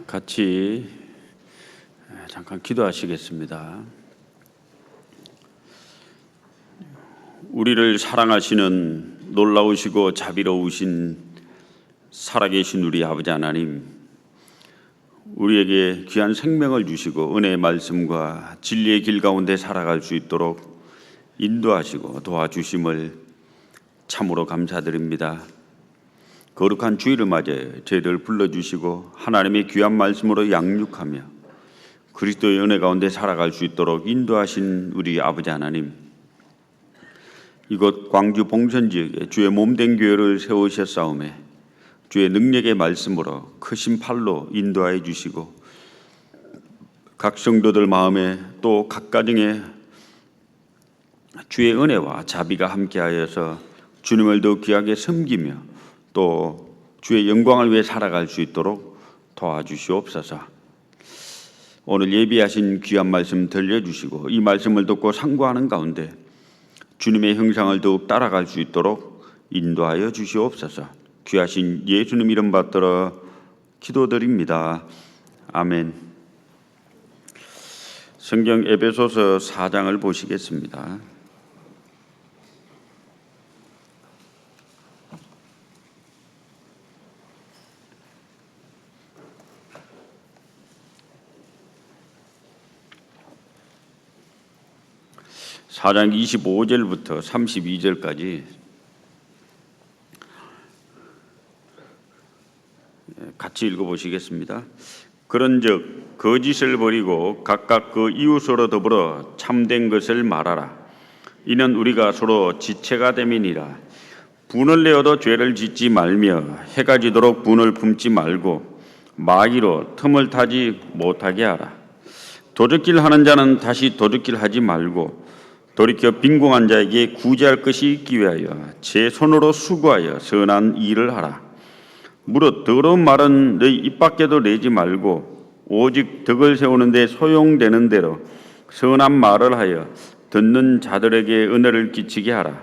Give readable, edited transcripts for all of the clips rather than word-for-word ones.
같이 잠깐 기도하시겠습니다. 우리를 사랑하시는 놀라우시고 자비로우신 살아계신 우리 아버지 하나님, 우리에게 귀한 생명을 주시고 은혜의 말씀과 진리의 길 가운데 살아갈 수 있도록 인도하시고 도와주심을 참으로 감사드립니다. 거룩한 주일을 맞이해 저희를 불러주시고 하나님의 귀한 말씀으로 양육하며 그리스도의 은혜 가운데 살아갈 수 있도록 인도하신 우리 아버지 하나님, 이곳 광주 봉선지역에 주의 몸된 교회를 세우셨사오매 주의 능력의 말씀으로 크신 팔로 인도하여 주시고 각 성도들 마음에 또 각 가정에 주의 은혜와 자비가 함께하여서 주님을 더 귀하게 섬기며 또 주의 영광을 위해 살아갈 수 있도록 도와주시옵소서. 오늘 예비하신 귀한 말씀 들려주시고 이 말씀을 듣고 상고하는 가운데 주님의 형상을 더욱 따라갈 수 있도록 인도하여 주시옵소서. 귀하신 예수님 이름 받들어 기도드립니다. 아멘. 성경 에베소서 4장을 보시겠습니다. (4장) 25절부터 32절까지 같이 읽어보시겠습니다. 그런즉 거짓을 버리고 각각 그 이웃으로 더불어 참된 것을 말하라. 이는 우리가 서로 지체가 됨이니라. 분을 내어도 죄를 짓지 말며 해가 지도록 분을 품지 말고 마귀로 틈을 타지 못하게 하라. 도적질 하는 자는 다시 도적질 하지 말고 돌이켜 빈궁한 자에게 구제할 것이 있기 위하여 제 손으로 수고하여 선한 일을 하라. 무릇 더러운 말은 너희 입 밖에도 내지 말고 오직 덕을 세우는 데 소용되는 대로 선한 말을 하여 듣는 자들에게 은혜를 끼치게 하라.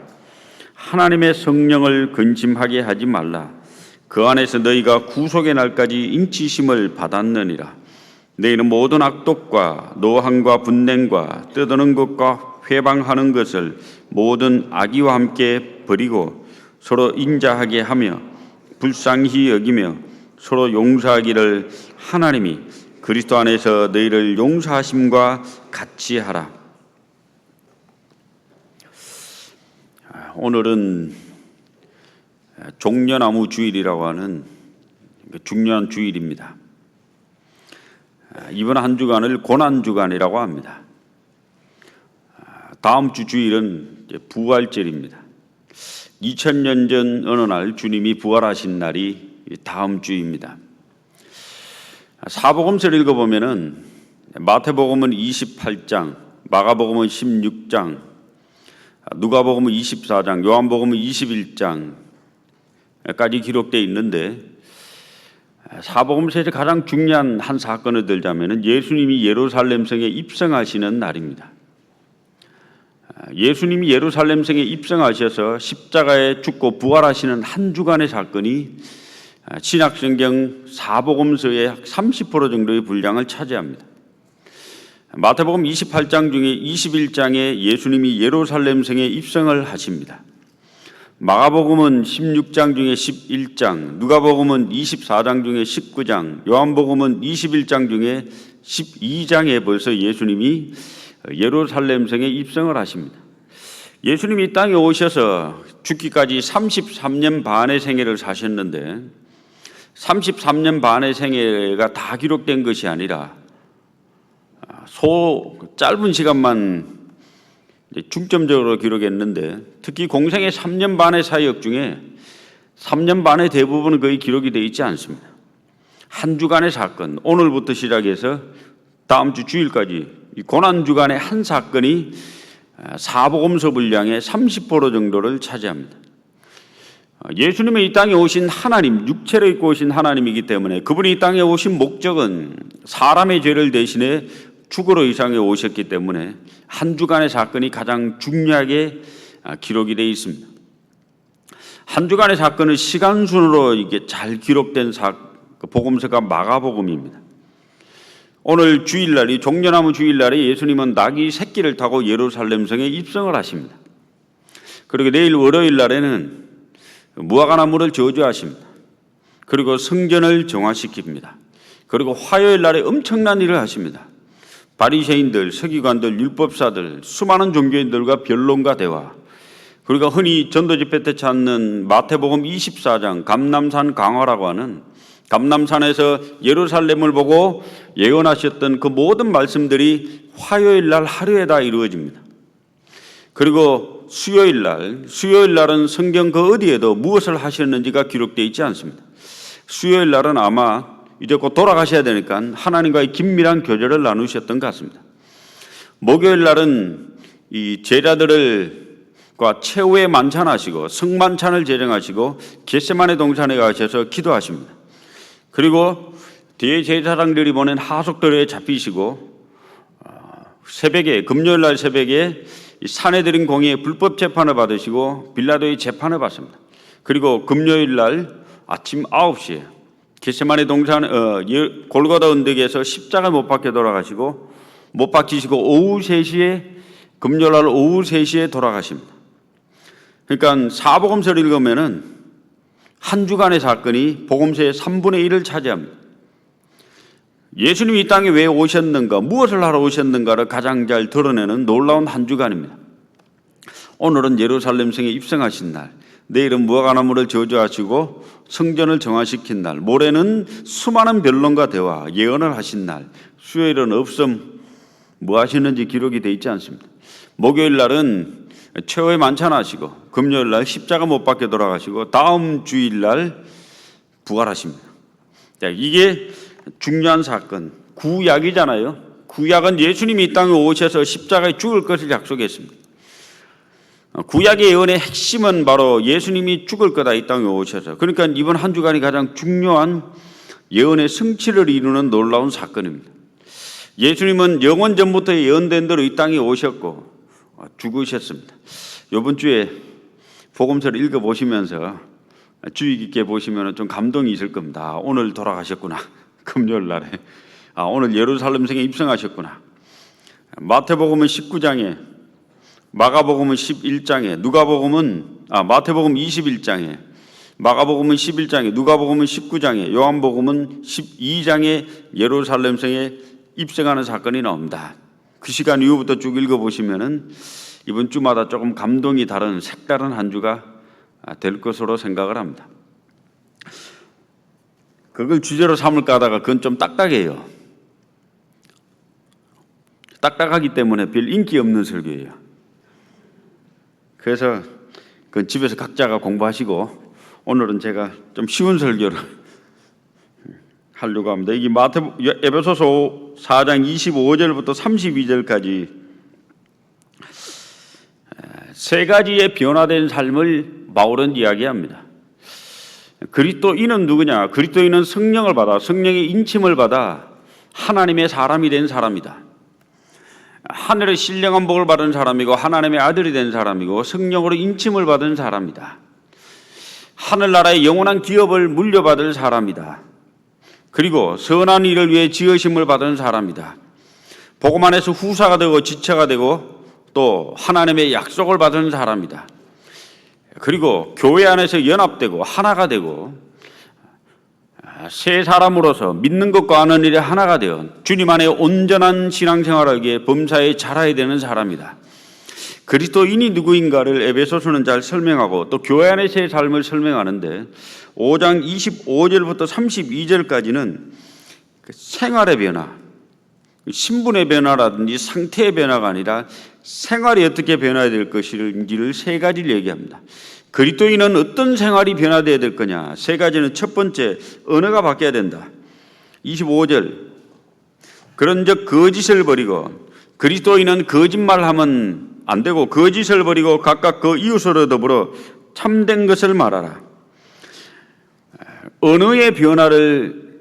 하나님의 성령을 근심하게 하지 말라. 그 안에서 너희가 구속의 날까지 인치심을 받았느니라. 너희는 모든 악독과 노함과 분냉과 떠드는 것과 회방하는 것을 모든 악의와 함께 버리고 서로 인자하게 하며 불쌍히 여기며 서로 용서하기를 하나님이 그리스도 안에서 너희를 용서하심과 같이 하라. 오늘은 종려나무 주일이라고 하는 중요한 주일입니다. 이번 한 주간을 고난주간이라고 합니다. 다음 주 주일은 부활절입니다. 2000년 전 어느 날 주님이 부활하신 날이 다음 주입니다. 사복음서를 읽어보면은 마태복음은 28장, 마가복음은 16장, 누가복음은 24장, 요한복음은 21장까지 기록되어 있는데 사복음서에서 가장 중요한 한 사건을 들자면은 예수님이 예루살렘 성에 입성하시는 날입니다. 예수님이 예루살렘 성에 입성하셔서 십자가에 죽고 부활하시는 한 주간의 사건이 신약성경 사복음서의 약 30% 정도의 분량을 차지합니다. 마태복음 28장 중에 21장에 예수님이 예루살렘 성에 입성을 하십니다. 마가복음은 16장 중에 11장, 누가복음은 24장 중에 19장, 요한복음은 21장 중에 12장에 벌써 예수님이 예루살렘 성에 입성을 하십니다. 예수님이 이 땅에 오셔서 죽기까지 33년 반의 생애를 사셨는데 33년 반의 생애가 다 기록된 것이 아니라 짧은 시간만 중점적으로 기록했는데 특히 공생의 3년 반의 사역 중에 3년 반의 대부분은 거의 기록이 되어 있지 않습니다. 한 주간의 사건, 오늘부터 시작해서 다음 주 주일까지 이 고난주간의 한 사건이 사복음서 분량의 30% 정도를 차지합니다. 예수님이 이 땅에 오신 하나님, 육체를 입고 오신 하나님이기 때문에 그분이 이 땅에 오신 목적은 사람의 죄를 대신해 죽으러 이 땅에 오셨기 때문에 한 주간의 사건이 가장 중요하게 기록이 되어 있습니다. 한 주간의 사건은 시간순으로 이게 잘 기록된 복음서가 마가복음입니다. 오늘 주일날이 종려나무 주일날에 예수님은 나귀 새끼를 타고 예루살렘 성에 입성을 하십니다. 그리고 내일 월요일 날에는 무화과나무를 저주하십니다. 그리고 성전을 정화시킵니다. 그리고 화요일 날에 엄청난 일을 하십니다. 바리새인들, 서기관들, 율법사들, 수많은 종교인들과 변론과 대화, 그리고 흔히 전도 집회 때 찾는 마태복음 24장 감람산 강화라고 하는 감람산에서 예루살렘을 보고 예언하셨던 그 모든 말씀들이 화요일 날 하루에 다 이루어집니다. 그리고 수요일 날은 성경 그 어디에도 무엇을 하셨는지가 기록되어 있지 않습니다. 수요일 날은 아마 이제 곧 돌아가셔야 되니까 하나님과의 긴밀한 교제를 나누셨던 것 같습니다. 목요일 날은 이 제자들과 최후의 만찬하시고 성만찬을 제정하시고 겟세마네 동산에 가셔서 기도하십니다. 그리고 뒤에 제사장들이 보낸 하속들에 잡히시고 새벽에 금요일 날 새벽에 산헤드린 공의의 불법 재판을 받으시고 빌라도의 재판을 받습니다. 그리고 금요일 날 아침 9시에 겟세마네 동산 골고다 언덕에서 십자가 못 박혀 돌아가시고 못 박히시고 오후 3시에 금요일 날 오후 3시에 돌아가십니다. 그러니까 사복음서를 읽으면은 한 주간의 사건이 복음서의 3분의 1을 차지합니다. 예수님이 이 땅에 왜 오셨는가, 무엇을 하러 오셨는가를 가장 잘 드러내는 놀라운 한 주간입니다. 오늘은 예루살렘 성에 입성하신 날, 내일은 무화과나무를 저주하시고 성전을 정화시킨 날, 모레는 수많은 변론과 대화, 예언을 하신 날, 수요일은 없음, 뭐 하시는지 기록이 되어 있지 않습니다. 목요일 날은 최후의 만찬하시고 금요일 날 십자가 못 박혀 돌아가시고 다음 주일 날 부활하십니다. 이게 중요한 사건, 구약이잖아요. 구약은 예수님이 이 땅에 오셔서 십자가에 죽을 것을 약속했습니다. 구약의 예언의 핵심은 바로 예수님이 죽을 거다, 이 땅에 오셔서. 그러니까 이번 한 주간이 가장 중요한 예언의 성취를 이루는 놀라운 사건입니다. 예수님은 영원 전부터 예언된 대로 이 땅에 오셨고 죽으셨습니다. 이번 주에 복음서를 읽어보시면서 주의 깊게 보시면 좀 감동이 있을 겁니다. 오늘 돌아가셨구나. 금요일 날에. 오늘 예루살렘 성에 입성하셨구나. 마태복음은 19장에, 마가복음은 11장에, 마태복음 21장에, 마가복음은 11장에, 누가복음은 19장에, 요한복음은 12장에 예루살렘 성에 입성하는 사건이 나옵니다. 그 시간 이후부터 쭉 읽어보시면은 이번 주마다 조금 감동이 다른 색다른 한 주가 될 것으로 생각을 합니다. 그걸 주제로 삼을까 하다가 그건 좀 딱딱해요. 딱딱하기 때문에 별 인기 없는 설교예요. 그래서 그 집에서 각자가 공부하시고 오늘은 제가 좀 쉬운 설교를 하려고 합니다. 이게 에베소서 4장 25절부터 32절까지 세 가지의 변화된 삶을 바울은 이야기합니다. 그리스도인은 누구냐? 그리스도인은 성령을 받아, 성령의 인침을 받아 하나님의 사람이 된 사람이다. 하늘의 신령한 복을 받은 사람이고 하나님의 아들이 된 사람이고 성령으로 인침을 받은 사람이다. 하늘나라의 영원한 기업을 물려받을 사람이다. 그리고 선한 일을 위해 지으심을 받은 사람이다. 복음 안에서 후사가 되고 지체가 되고 또 하나님의 약속을 받은 사람이다. 그리고 교회 안에서 연합되고 하나가 되고 새 사람으로서 믿는 것과 아는 일에 하나가 되어 주님 안에 온전한 신앙생활을 하기에 범사에 자라야 되는 사람이다. 그리스도인이 누구인가를 에베소서는 잘 설명하고 또 교회 안에서의 삶을 설명하는데 5장 25절부터 32절까지는 생활의 변화, 신분의 변화라든지 상태의 변화가 아니라 생활이 어떻게 변화해야 될 것인지를 세 가지를 얘기합니다. 그리스도인은 어떤 생활이 변화되어야 될 거냐? 세 가지는 첫 번째, 언어가 바뀌어야 된다. 25절, 그런즉 거짓을 버리고, 그리스도인은 거짓말하면 안 되고 거짓을 버리고 각각 그 이웃으로 더불어 참된 것을 말하라. 언어의 변화를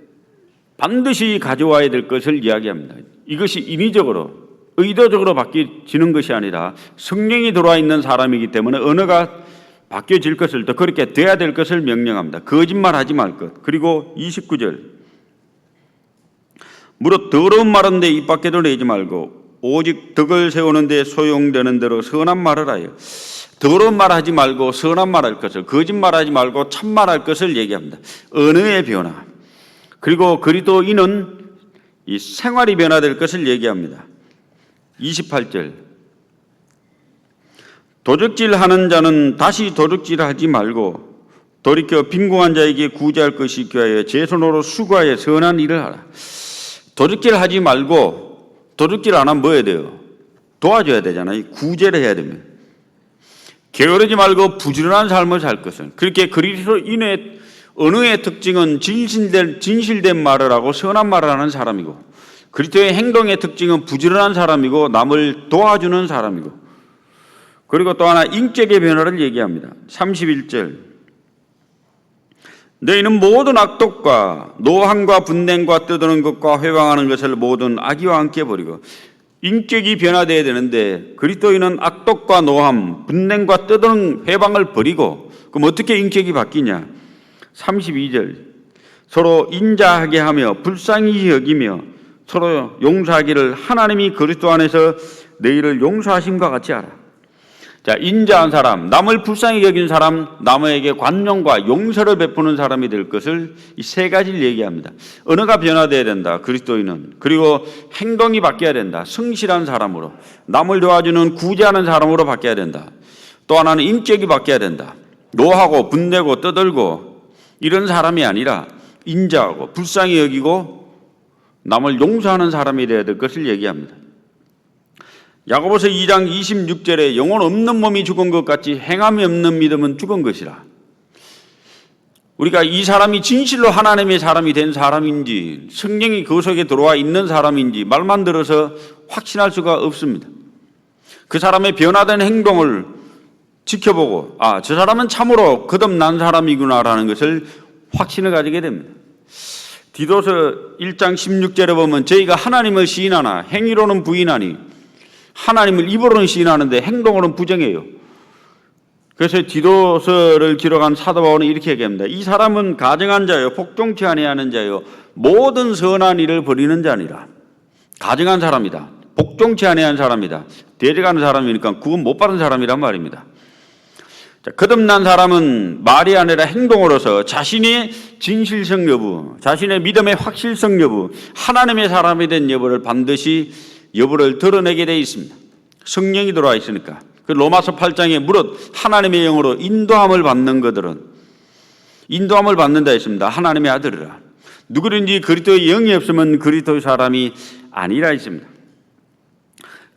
반드시 가져와야 될 것을 이야기합니다. 이것이 인위적으로 의도적으로 바뀌어지는 것이 아니라 성령이 들어와 있는 사람이기 때문에 언어가 바뀌어질 것을, 또 그렇게 돼야 될 것을 명령합니다. 거짓말하지 말 것. 그리고 29절, 무릇 더러운 말은 내 입 밖에도 내지 말고 오직 덕을 세우는 데 소용되는 대로 선한 말을 하여. 더러운 말 하지 말고 선한 말 할 것을, 거짓말 하지 말고 참말 할 것을 얘기합니다. 언어의 변화. 그리고 그리스도인은 이 생활이 변화될 것을 얘기합니다. 28절. 도적질하는 자는 다시 도적질하지 말고 돌이켜 빈궁한 자에게 구제할 것이 있게 하여 제 손으로 수고하여 선한 일을 하라. 도적질하지 말고, 도적질 안 하면 뭐 해야 돼요? 도와줘야 되잖아요. 구제를 해야 됩니다. 게으르지 말고 부지런한 삶을 살 것은. 그렇게 그리스도인의 언어의 특징은 진실된 말을 하고 선한 말을 하는 사람이고, 그리스도의 행동의 특징은 부지런한 사람이고 남을 도와주는 사람이고, 그리고 또 하나 인격의 변화를 얘기합니다. 31절. 너희는 모든 악독과 노함과 분냉과 떠드는 것과 회방하는 것을 모든 악의와 함께 버리고. 인격이 변화되어야 되는데 그리스도인은 악독과 노함, 분냉과 떠드는 회방을 버리고, 그럼 어떻게 인격이 바뀌냐? 32절. 서로 인자하게 하며 불쌍히 여기며 서로 용서하기를 하나님이 그리스도 안에서 너희를 용서하심과 같이 하라. 자, 인자한 사람, 남을 불쌍히 여긴 사람, 남에게 관용과 용서를 베푸는 사람이 될 것을 이 세 가지를 얘기합니다. 언어가 변화되어야 된다, 그리스도인은. 그리고 행동이 바뀌어야 된다, 성실한 사람으로. 남을 도와주는 구제하는 사람으로 바뀌어야 된다. 또 하나는 인격이 바뀌어야 된다. 노하고 분내고 떠들고 이런 사람이 아니라 인자하고 불쌍히 여기고 남을 용서하는 사람이 되어야 될 것을 얘기합니다. 야고보서 2장 26절에 영혼 없는 몸이 죽은 것 같이 행함이 없는 믿음은 죽은 것이라. 우리가 이 사람이 진실로 하나님의 사람이 된 사람인지, 성령이 그 속에 들어와 있는 사람인지 말만 들어서 확신할 수가 없습니다. 그 사람의 변화된 행동을 지켜보고, 아, 저 사람은 참으로 거듭난 사람이구나라는 것을 확신을 가지게 됩니다. 디도서 1장 16절에 보면 저희가 하나님을 시인하나 행위로는 부인하니, 하나님을 입으로는 시인하는데 행동으로는 부정해요. 그래서 디도서를 기록한 사도 바울은 이렇게 얘기합니다. 이 사람은 가증한 자요, 복종치 아니하는 자요, 모든 선한 일을 버리는 자니라. 가증한 사람이다, 복종치 아니하는 사람이다, 데려가는 사람이니까 그건 못 받은 사람이란 말입니다. 자, 거듭난 사람은 말이 아니라 행동으로서 자신의 진실성 여부, 자신의 믿음의 확실성 여부, 하나님의 사람이 된 여부를 반드시 여부를 드러내게 되어 있습니다. 성령이 들어와 있으니까. 그 로마서 8장에 무릇 하나님의 영으로 인도함을 받는 그들은, 인도함을 받는다 했습니다. 하나님의 아들이라. 누구든지 그리스도의 영이 없으면 그리스도의 사람이 아니라 했습니다.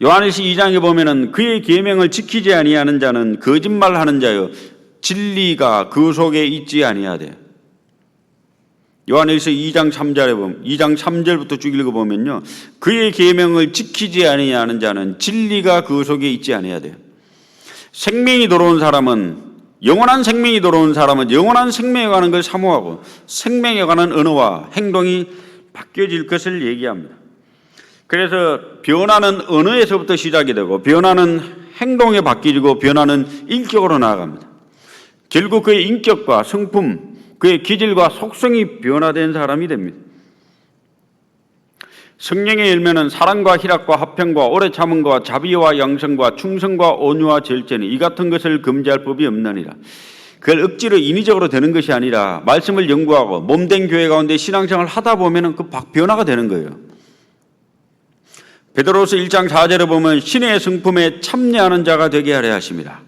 요한일서 2장에 보면은 그의 계명을 지키지 아니하는 자는 거짓말하는 자요, 진리가 그 속에 있지 아니하되. 요한일서 2장 3절에 보면, 2장 3절부터 쭉 읽어보면요, 그의 계명을 지키지 아니하는 자는 진리가 그 속에 있지 아니해야 돼요. 생명이 들어온 사람은, 영원한 생명이 들어온 사람은 영원한 생명에 관한 걸 사모하고 생명에 관한 언어와 행동이 바뀌어질 것을 얘기합니다. 그래서 변화는 언어에서부터 시작이 되고, 변화는 행동에 바뀌고, 변화는 인격으로 나아갑니다. 결국 그의 인격과 성품, 그의 기질과 속성이 변화된 사람이 됩니다. 성령의 열매는 사랑과 희락과 화평과 오래 참음과 자비와 양성과 충성과 온유와 절제니 이 같은 것을 금지할 법이 없느니라. 그걸 억지로 인위적으로 되는 것이 아니라 말씀을 연구하고 몸된 교회 가운데 신앙생활을 하다 보면 그 변화가 되는 거예요. 베드로서 1장 4절에 보면 신의 성품에 참여하는 자가 되게 하려 하심이라.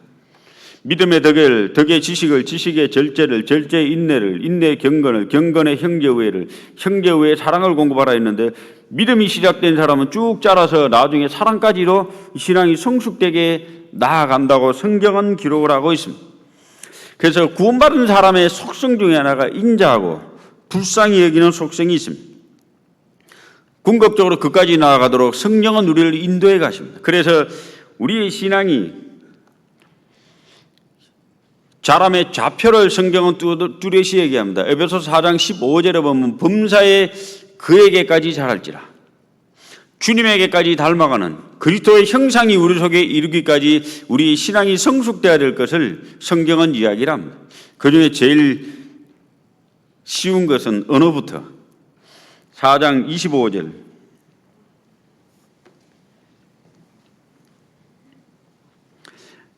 믿음의 덕을, 덕의 지식을, 지식의 절제를, 절제의 인내를, 인내의 경건을, 경건의 형제우애를, 형제우애의 사랑을 공급하라 했는데, 믿음이 시작된 사람은 쭉 자라서 나중에 사랑까지로 신앙이 성숙되게 나아간다고 성경은 기록을 하고 있습니다. 그래서 구원받은 사람의 속성 중에 하나가 인자하고 불쌍히 여기는 속성이 있습니다. 궁극적으로 그까지 나아가도록 성령은 우리를 인도해 가십니다. 그래서 우리의 신앙이 자람의 좌표를 성경은 뚜렷이 얘기합니다. 에베소서 4장 15절에 보면 범사에 그에게까지 자랄지라. 주님에게까지 닮아가는 그리스도의 형상이 우리 속에 이르기까지 우리의 신앙이 성숙되어야 될 것을 성경은 이야기를 합니다. 그중에 제일 쉬운 것은 언어부터 4장 25절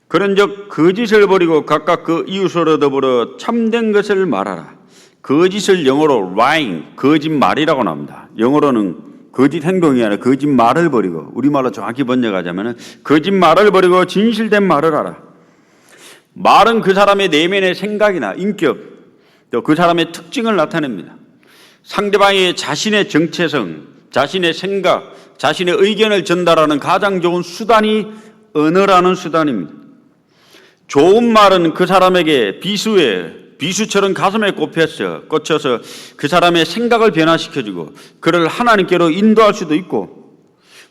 그런즉 거짓을 버리고 각각 그 이웃으로 더불어 참된 것을 말하라. 거짓을 영어로 lying, 거짓말이라고 나옵니다. 영어로는 거짓 행동이 아니라 거짓말을 버리고, 우리말로 정확히 번역하자면 거짓말을 버리고 진실된 말을 하라. 말은 그 사람의 내면의 생각이나 인격, 또 그 사람의 특징을 나타냅니다. 상대방이 자신의 정체성, 자신의 생각, 자신의 의견을 전달하는 가장 좋은 수단이 언어라는 수단입니다. 좋은 말은 그 사람에게 비수처럼 가슴에 꽂혀서 그 사람의 생각을 변화시켜주고 그를 하나님께로 인도할 수도 있고,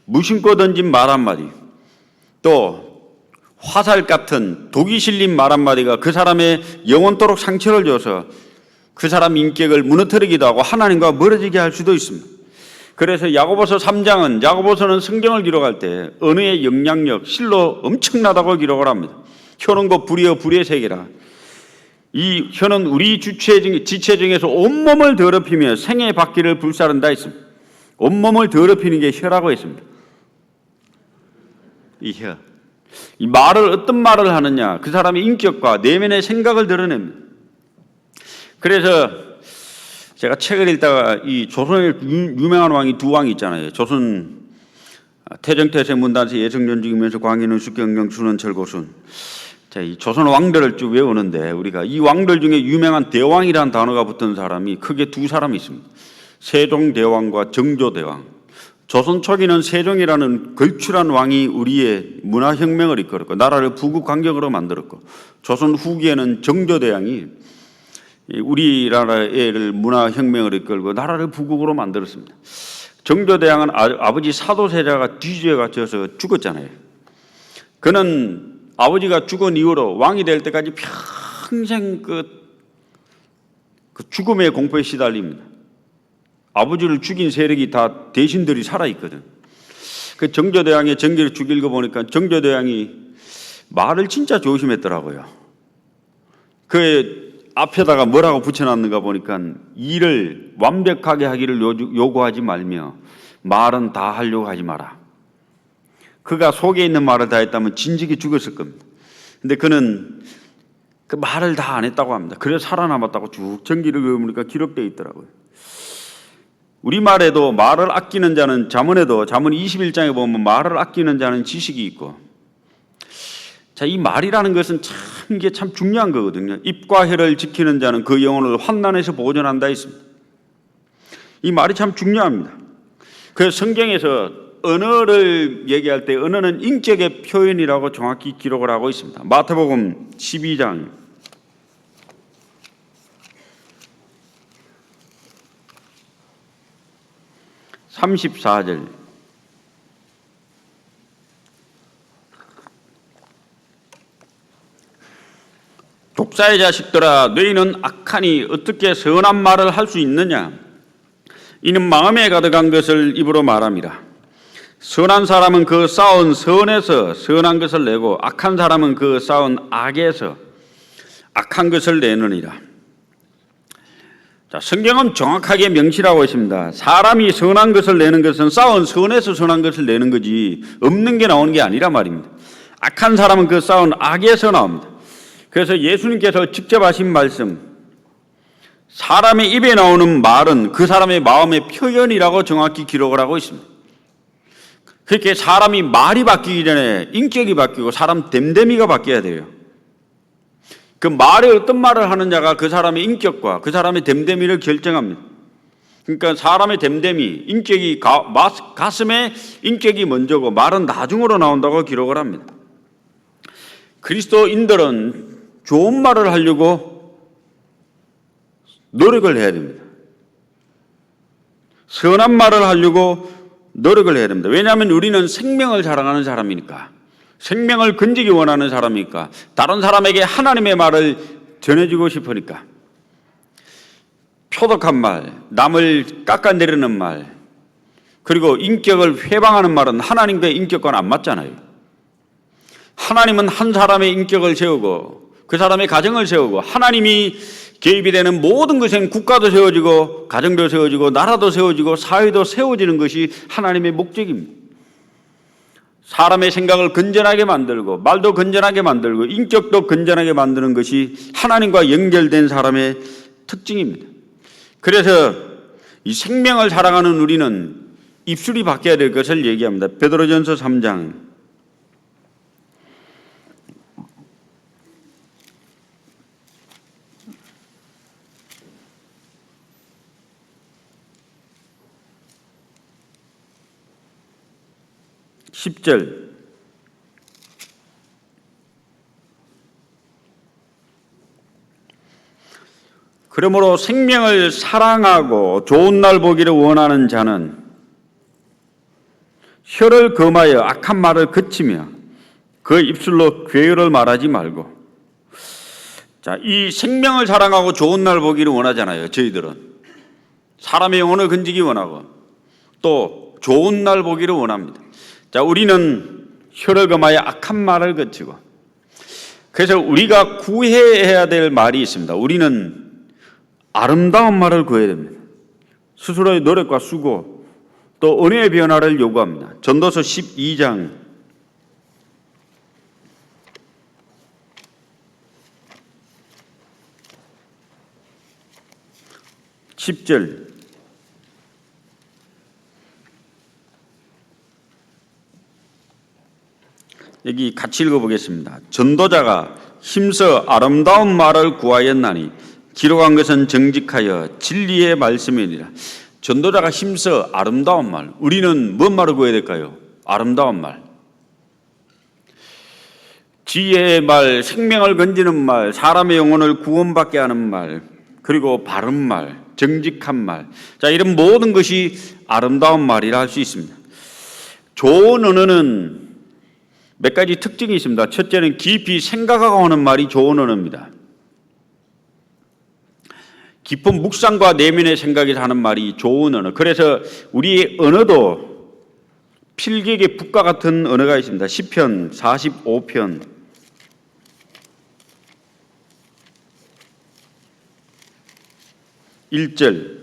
무심코 던진 말 한마디, 또 화살 같은 독이 실린 말 한마디가 그 사람의 영원토록 상처를 줘서 그 사람 인격을 무너뜨리기도 하고 하나님과 멀어지게 할 수도 있습니다. 그래서 야고보서 3장은, 야고보서는 성경을 기록할 때 언어의 영향력, 실로 엄청나다고 기록을 합니다. 혀는 곧 불이여 불의 세계라. 이 혀는 우리 지체 중에서 온몸을 더럽히며 생의 바퀴를 불사른다 했습니다. 온몸을 더럽히는 게 혀라고 했습니다. 이 혀. 이 말을, 어떤 말을 하느냐, 그 사람의 인격과 내면의 생각을 드러냅니다. 그래서 제가 책을 읽다가 이 조선의 유명한 왕이 두 왕이 있잖아요. 조선 태정태세 문단세 예성전 중이면서 광인은 숙경경 순원철 고순. 자, 이 조선 왕들을 쭉 외우는데 우리가 이 왕들 중에 유명한 대왕이라는 단어가 붙은 사람이 크게 두 사람이 있습니다. 세종대왕과 정조대왕. 조선 초기는 세종이라는 걸출한 왕이 우리의 문화혁명을 이끌었고 나라를 부국강경으로 만들었고, 조선 후기에는 정조대왕이 우리나라의 문화혁명을 이끌고 나라를 부국으로 만들었습니다. 정조대왕은 아버지 사도세자가 뒤지어 갇혀서 죽었잖아요. 그는 아버지가 죽은 이후로 왕이 될 때까지 평생 그 죽음의 공포에 시달립니다. 아버지를 죽인 세력이 다 대신들이 살아있거든. 그 정조대왕의 전기를 쭉 읽어보니까 정조대왕이 말을 진짜 조심했더라고요. 그 앞에다가 뭐라고 붙여놨는가 보니까 일을 완벽하게 하기를 요구하지 말며 말은 다 하려고 하지 마라. 그가 속에 있는 말을 다 했다면 진즉이 죽었을 겁니다. 근데 그는 그 말을 다 안 했다고 합니다. 그래서 살아남았다고 쭉 전기를 읽어보니까 기록되어 있더라고요. 우리말에도 말을 아끼는 자는, 잠언에도 잠언 21장에 보면 말을 아끼는 자는 지식이 있고, 자, 이 말이라는 것은 이게 참 중요한 거거든요. 입과 혀를 지키는 자는 그 영혼을 환난에서 보존한다 했습니다. 이 말이 참 중요합니다. 그래서 성경에서 언어를 얘기할 때 언어는 인격의 표현이라고 정확히 기록을 하고 있습니다. 마태복음 12장 34절. 독사의 자식들아, 너희는 악하니 어떻게 선한 말을 할 수 있느냐? 이는 마음에 가득한 것을 입으로 말함이라. 선한 사람은 그 쌓은 선에서 선한 것을 내고 악한 사람은 그 쌓은 악에서 악한 것을 내느니라. 자, 성경은 정확하게 명시하고 있습니다. 사람이 선한 것을 내는 것은 쌓은 선에서 선한 것을 내는 거지 없는 게 나오는 게 아니라 말입니다. 악한 사람은 그 쌓은 악에서 나옵니다. 그래서 예수님께서 직접 하신 말씀, 사람의 입에 나오는 말은 그 사람의 마음의 표현이라고 정확히 기록을 하고 있습니다. 그렇게 사람이 말이 바뀌기 전에 인격이 바뀌고 사람 됨됨이가 바뀌어야 돼요. 그 말에 어떤 말을 하느냐가 그 사람의 인격과 그 사람의 됨됨이를 결정합니다. 그러니까 사람의 됨됨이, 인격이 가슴에 인격이 먼저고 말은 나중으로 나온다고 기록을 합니다. 그리스도인들은 좋은 말을 하려고 노력을 해야 됩니다. 선한 말을 하려고 노력을 해야 됩니다. 왜냐하면 우리는 생명을 자랑하는 사람이니까, 생명을 건지기 원하는 사람이니까, 다른 사람에게 하나님의 말을 전해주고 싶으니까. 표독한 말, 남을 깎아내리는 말, 그리고 인격을 회방하는 말은 하나님과의 인격과는 안 맞잖아요. 하나님은 한 사람의 인격을 세우고 그 사람의 가정을 세우고, 하나님이 개입이 되는 모든 것은 국가도 세워지고 가정도 세워지고 나라도 세워지고 사회도 세워지는 것이 하나님의 목적입니다. 사람의 생각을 건전하게 만들고 말도 건전하게 만들고 인격도 건전하게 만드는 것이 하나님과 연결된 사람의 특징입니다. 그래서 이 생명을 사랑하는 우리는 입술이 바뀌어야 될 것을 얘기합니다. 베드로전서 3장 10절 그러므로 생명을 사랑하고 좋은 날 보기를 원하는 자는 혀를 금하여 악한 말을 그치며 그 입술로 괴를 말하지 말고. 자, 이 생명을 사랑하고 좋은 날 보기를 원하잖아요. 저희들은 사람의 영혼을 건지기 원하고 또 좋은 날 보기를 원합니다. 자, 우리는 혀를 금하여 악한 말을 그치고, 그래서 우리가 구해야 될 말이 있습니다. 우리는 아름다운 말을 구해야 됩니다. 스스로의 노력과 수고 또 은혜의 변화를 요구합니다. 전도서 12장 10절 여기 같이 읽어보겠습니다. 전도자가 힘써 아름다운 말을 구하였나니 기록한 것은 정직하여 진리의 말씀이니라. 전도자가 힘써 아름다운 말. 우리는 뭔 말을 구해야 될까요? 아름다운 말. 지혜의 말, 생명을 건지는 말, 사람의 영혼을 구원받게 하는 말, 그리고 바른 말, 정직한 말. 자, 이런 모든 것이 아름다운 말이라 할 수 있습니다. 좋은 언어는 몇 가지 특징이 있습니다. 첫째는 깊이 생각하고 하는 말이 좋은 언어입니다. 깊은 묵상과 내면의 생각에서 하는 말이 좋은 언어. 그래서 우리의 언어도 필객의 붓과 같은 언어가 있습니다. 시편 45편 1절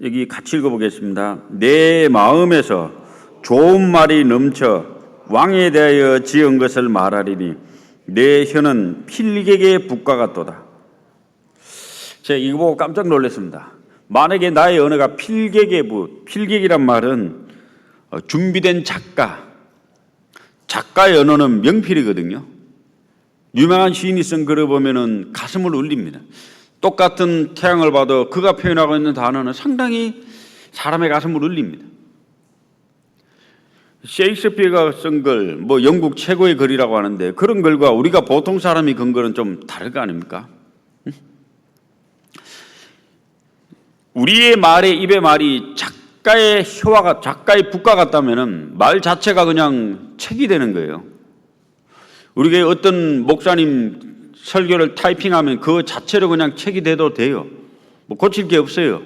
여기 같이 읽어보겠습니다. 내 마음에서 좋은 말이 넘쳐 왕에 대하여 지은 것을 말하리니 내 혀는 필객의 붓과 같도다. 제가 이거 보고 깜짝 놀랐습니다. 만약에 나의 언어가 필객의 붓, 필객이란 말은 준비된 작가의 언어는 명필이거든요. 유명한 시인이 쓴 글을 보면은 가슴을 울립니다. 똑같은 태양을 봐도 그가 표현하고 있는 단어는 상당히 사람의 가슴을 울립니다. 셰익스피어가 쓴 글, 영국 최고의 글이라고 하는데 그런 글과 우리가 보통 사람이 건 글은 좀 다를 거 아닙니까? 우리의 말의 입의 말이 작가의 혀와 작가의 붓과 같다면은 말 자체가 그냥 책이 되는 거예요. 우리가 어떤 목사님 설교를 타이핑하면 그 자체로 그냥 책이 돼도 돼요. 고칠 게 없어요.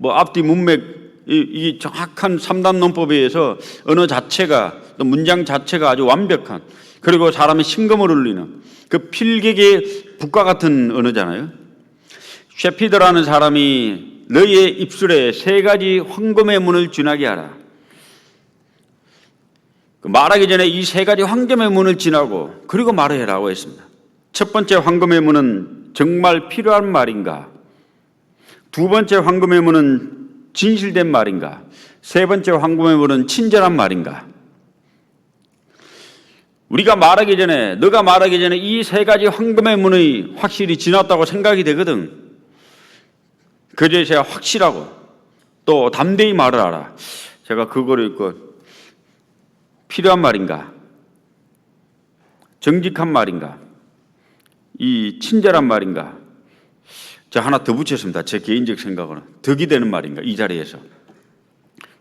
앞뒤 문맥, 이 정확한 3단 논법에 의해서 언어 자체가 또 문장 자체가 아주 완벽한, 그리고 사람의 심금을 울리는 그 필객의 붓과 같은 언어잖아요. 셰피드라는 사람이 너희의 입술에 3가지 황금의 문을 지나게 하라. 말하기 전에 이 3가지 황금의 문을 지나고 그리고 말해라고 했습니다. 첫 번째 황금의 문은 정말 필요한 말인가? 두 번째 황금의 문은 진실된 말인가? 세 번째 황금의 문은 친절한 말인가? 우리가 말하기 전에, 너가 말하기 전에 이 3가지 황금의 문이 확실히 지났다고 생각이 되거든. 그제서야 확실하고 또 담대히 말을 하라. 제가 그거를 읽고 필요한 말인가? 정직한 말인가? 이 친절한 말인가? 제가 하나 더 붙였습니다. 제 개인적 생각으로는 덕이 되는 말인가? 이 자리에서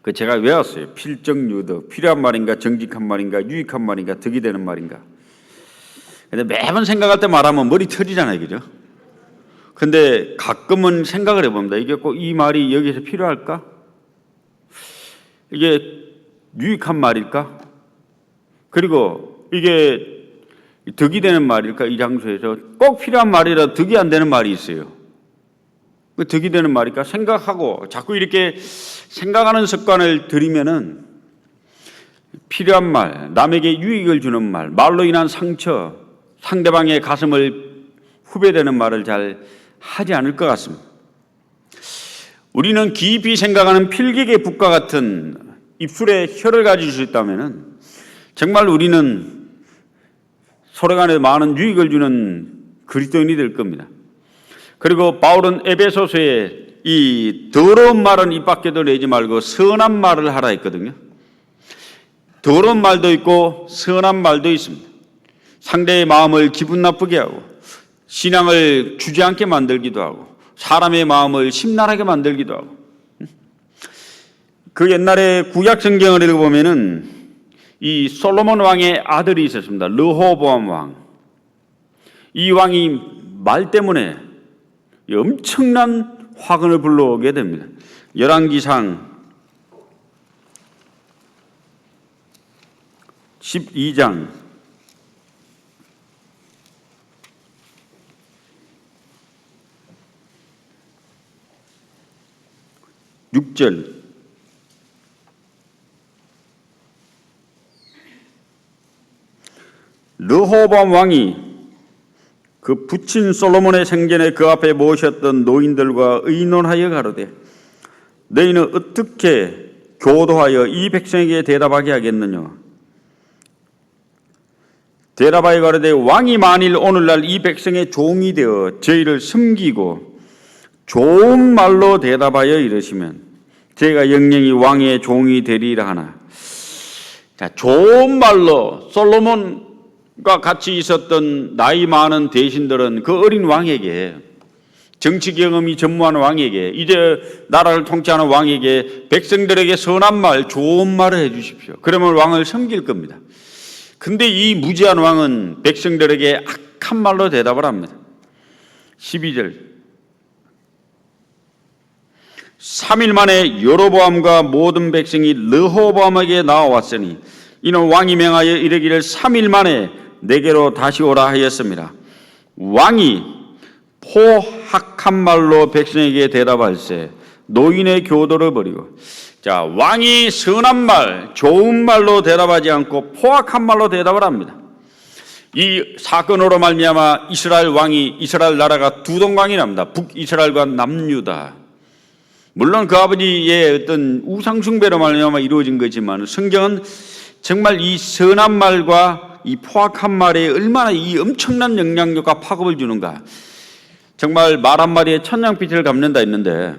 그 제가 외웠어요. 필정유덕, 필요한 말인가? 정직한 말인가? 유익한 말인가? 덕이 되는 말인가? 근데 매번 생각할 때 말하면 머리 터지잖아요, 그죠? 근데 가끔은 생각을 해봅니다. 이게 꼭 이 말이 여기서 필요할까? 이게 유익한 말일까? 그리고 이게 득이 되는 말일까? 이 장소에서 꼭 필요한 말이라 득이 안 되는 말이 있어요. 그 득이 되는 말일까? 생각하고 자꾸 이렇게 생각하는 습관을 들이면은 필요한 말, 남에게 유익을 주는 말, 말로 인한 상처, 상대방의 가슴을 후벼대는 말을 잘 하지 않을 것 같습니다. 우리는 깊이 생각하는 필기계 붓과 같은 입술에 혀를 가질 수 있다면 정말 우리는 서로 간에 많은 유익을 주는 그리스도인이 될 겁니다. 그리고 바울은 에베소서에 이 더러운 말은 입 밖에도 내지 말고 선한 말을 하라 했거든요. 더러운 말도 있고 선한 말도 있습니다. 상대의 마음을 기분 나쁘게 하고 신앙을 주저앉게 만들기도 하고 사람의 마음을 심란하게 만들기도 하고. 그 옛날에 구약 성경을 읽어보면은 이 솔로몬 왕의 아들이 있었습니다. 르호보암 왕. 이 왕이 말 때문에 엄청난 화근을 불러오게 됩니다. 열왕기상 12장 6절 르호보암 왕이 그 부친 솔로몬의 생전에 그 앞에 모셨던 노인들과 의논하여 가로되 너희는 어떻게 교도하여 이 백성에게 대답하게 하겠느냐. 대답하여 가로되 왕이 만일 오늘날 이 백성의 종이 되어 저희를 섬기고 좋은 말로 대답하여 이르시면 저희가 영영이 왕의 종이 되리라 하나. 자, 좋은 말로 솔로몬과 같이 있었던 나이 많은 대신들은 그 어린 왕에게, 정치 경험이 전무한 왕에게, 이제 나라를 통치하는 왕에게 백성들에게 선한 말, 좋은 말을 해 주십시오. 그러면 왕을 섬길 겁니다. 근데 이 무지한 왕은 백성들에게 악한 말로 대답을 합니다. 12절 3일 만에 여로보암과 모든 백성이 르호보암에게 나와왔으니 이는 왕이 명하여 이르기를 3일 만에 내게로 다시 오라 하였습니다. 왕이 포악한 말로 백성에게 대답할세 노인의 교도를 버리고. 자, 왕이 선한 말, 좋은 말로 대답하지 않고 포악한 말로 대답을 합니다. 이 사건으로 말미암아 이스라엘 나라가 두 동강이 납니다. 북이스라엘과 남유다. 물론 그 아버지의 어떤 우상숭배로 말미암아 이루어진 거지만 성경은 정말 이 선한 말과 이 포악한 말에 얼마나 이 엄청난 영향력과 파급을 주는가. 정말 말 한마디에 천냥빛을 갚는다 했는데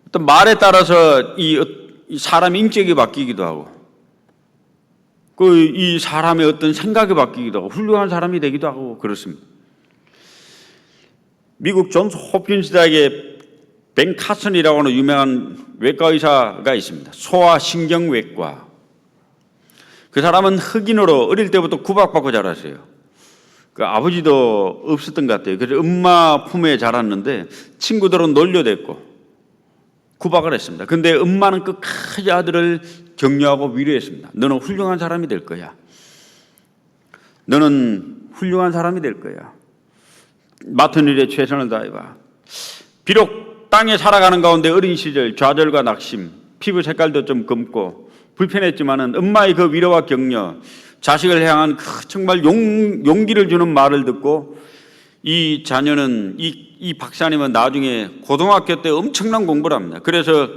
어떤 말에 따라서 이 사람 인격이 바뀌기도 하고 이 사람의 어떤 생각이 바뀌기도 하고 훌륭한 사람이 되기도 하고 그렇습니다. 미국 존스 홉킨스 대학의 벤 카슨이라고 하는 유명한 외과 의사가 있습니다. 소아신경외과. 그 사람은 흑인으로 어릴 때부터 구박받고 자랐어요. 그 아버지도 없었던 것 같아요. 그래서 엄마 품에 자랐는데 친구들은 놀려댔고 구박을 했습니다. 근데 엄마는 끝까지 아들을 격려하고 위로했습니다. 너는 훌륭한 사람이 될 거야. 너는 훌륭한 사람이 될 거야. 맡은 일에 최선을 다해봐. 비록 땅에 살아가는 가운데 어린 시절 좌절과 낙심, 피부 색깔도 좀 검고 불편했지만은 엄마의 그 위로와 격려, 자식을 향한 정말 용기를 주는 말을 듣고 이 자녀는 이 박사님은 나중에 고등학교 때 엄청난 공부를 합니다. 그래서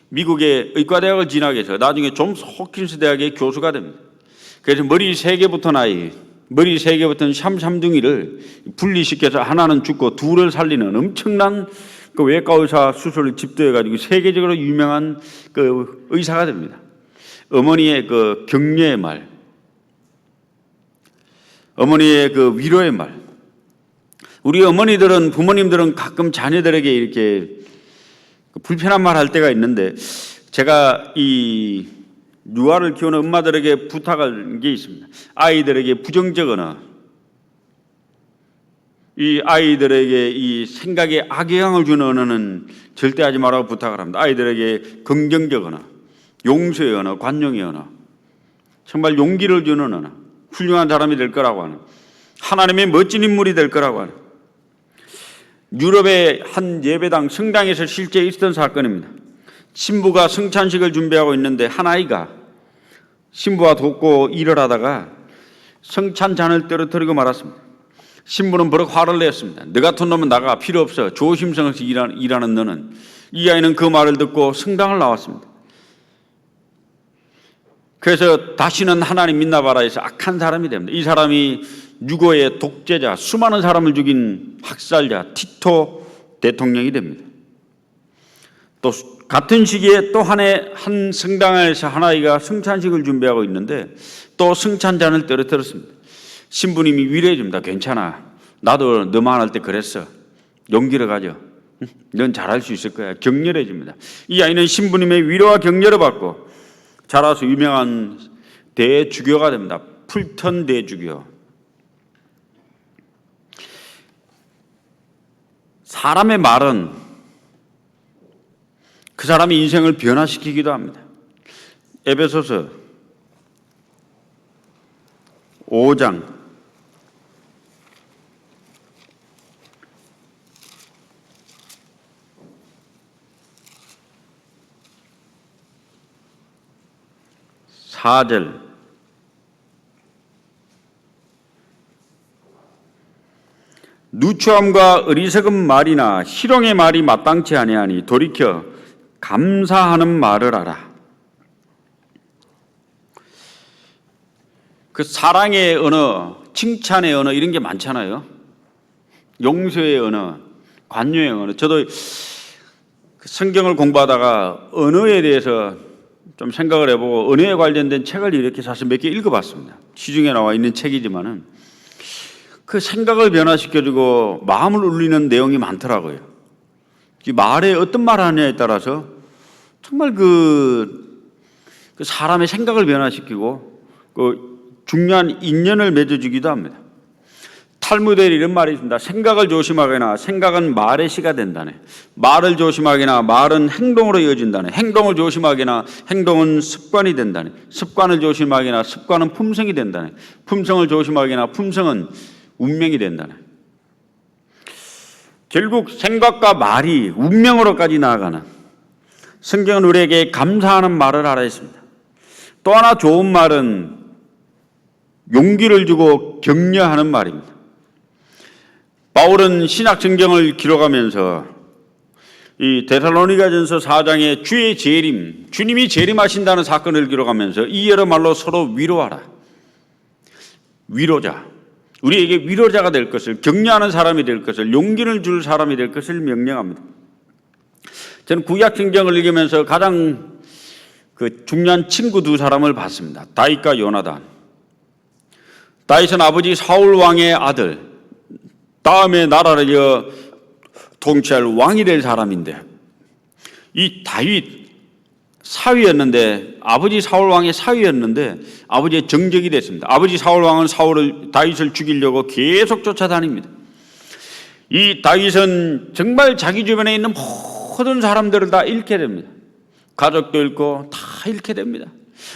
미국의 의과대학을 진학해서 나중에 존스 홉킨스 대학의 교수가 됩니다. 그래서 머리 3개부터는 샴샴둥이를 분리시켜서 하나는 죽고 둘을 살리는 엄청난 그 외과 의사 수술을 집도해가지고 세계적으로 유명한 그 의사가 됩니다. 어머니의 그 격려의 말, 어머니의 그 위로의 말. 우리 어머니들은, 부모님들은 가끔 자녀들에게 이렇게 불편한 말 할 때가 있는데 제가 이 유아를 키우는 엄마들에게 부탁할 게 있습니다. 아이들에게 부정적 언어, 이 아이들에게 이 생각에 악영향을 주는 언어는 절대 하지 말라고 부탁을 합니다. 아이들에게 긍정적 언어, 용서의 언어, 관용의 언어, 정말 용기를 주는 언어, 훌륭한 사람이 될 거라고 하는, 하나님의 멋진 인물이 될 거라고 하는, 유럽의 한 예배당 성당에서 실제 있었던 사건입니다. 신부가 성찬식을 준비하고 있는데 한 아이가 신부와 돕고 일을 하다가 성찬잔을 떨어뜨리고 말았습니다. 신부는 버럭 화를 냈습니다. 너 같은 놈은 나가, 필요 없어. 조심성에서 일하는 너는. 이 아이는 그 말을 듣고 성당을 나왔습니다. 그래서 다시는 하나님 믿나 봐라 해서 악한 사람이 됩니다. 이 사람이 유고의 독재자, 수많은 사람을 죽인 학살자 티토 대통령이 됩니다. 또 같은 시기에 또 한 성당에서 한 아이가 성찬식을 준비하고 있는데 또 성찬잔을 떨어뜨렸습니다. 신부님이 위로해 줍니다. 괜찮아. 나도 너만 할 때 그랬어. 용기를 가져. 넌 잘할 수 있을 거야. 격려해 줍니다. 이 아이는 신부님의 위로와 격려를 받고 자라서 유명한 대주교가 됩니다. 풀턴 대주교. 사람의 말은 그 사람의 인생을 변화시키기도 합니다. 에베소서 5장 4절 누추함과 어리석은 말이나 희롱의 말이 마땅치 아니하니 돌이켜 감사하는 말을 하라. 그 사랑의 언어, 칭찬의 언어 이런 게 많잖아요. 용서의 언어, 관용의 언어. 저도 성경을 공부하다가 언어에 대해서 좀 생각을 해보고 언어에 관련된 책을 이렇게 사실 몇 개 읽어봤습니다. 시중에 나와 있는 책이지만은 그 생각을 변화시켜주고 마음을 울리는 내용이 많더라고요. 이 말에 어떤 말을 하느냐에 따라서 정말 그 사람의 생각을 변화시키고 그 중요한 인연을 맺어주기도 합니다. 탈무드에 이런 말이 있습니다. 생각을 조심하거나 생각은 말의 시가 된다네. 말을 조심하거나 말은 행동으로 이어진다네. 행동을 조심하거나 행동은 습관이 된다네. 습관을 조심하거나 습관은 품성이 된다네. 품성을 조심하거나 품성은 운명이 된다네. 결국 생각과 말이 운명으로까지 나아가는, 성경은 우리에게 감사하는 말을 하라 했습니다. 또 하나 좋은 말은 용기를 주고 격려하는 말입니다. 바울은 신약 성경을 기록하면서 이 데살로니가전서 4장에 주의 재림, 주님이 재림하신다는 사건을 기록하면서 이 여러 말로 서로 위로하라. 위로자, 우리에게 위로자가 될 것을, 격려하는 사람이 될 것을, 용기를 줄 사람이 될 것을 명령합니다. 저는 구약 성경을 읽으면서 가장 그 중요한 친구 두 사람을 봤습니다. 다윗과 요나단. 다윗은 아버지 사울 왕의 아들, 다음에 나라를 통치할 왕이 될 사람인데, 이 다윗 사위였는데, 아버지 사울 왕의 사위였는데 아버지의 정적이 됐습니다. 아버지 사울 왕은 다윗을 죽이려고 계속 쫓아다닙니다. 이 다윗은 정말 자기 주변에 있는 모든 사람들을 다 잃게 됩니다. 가족도 잃고 다 잃게 됩니다.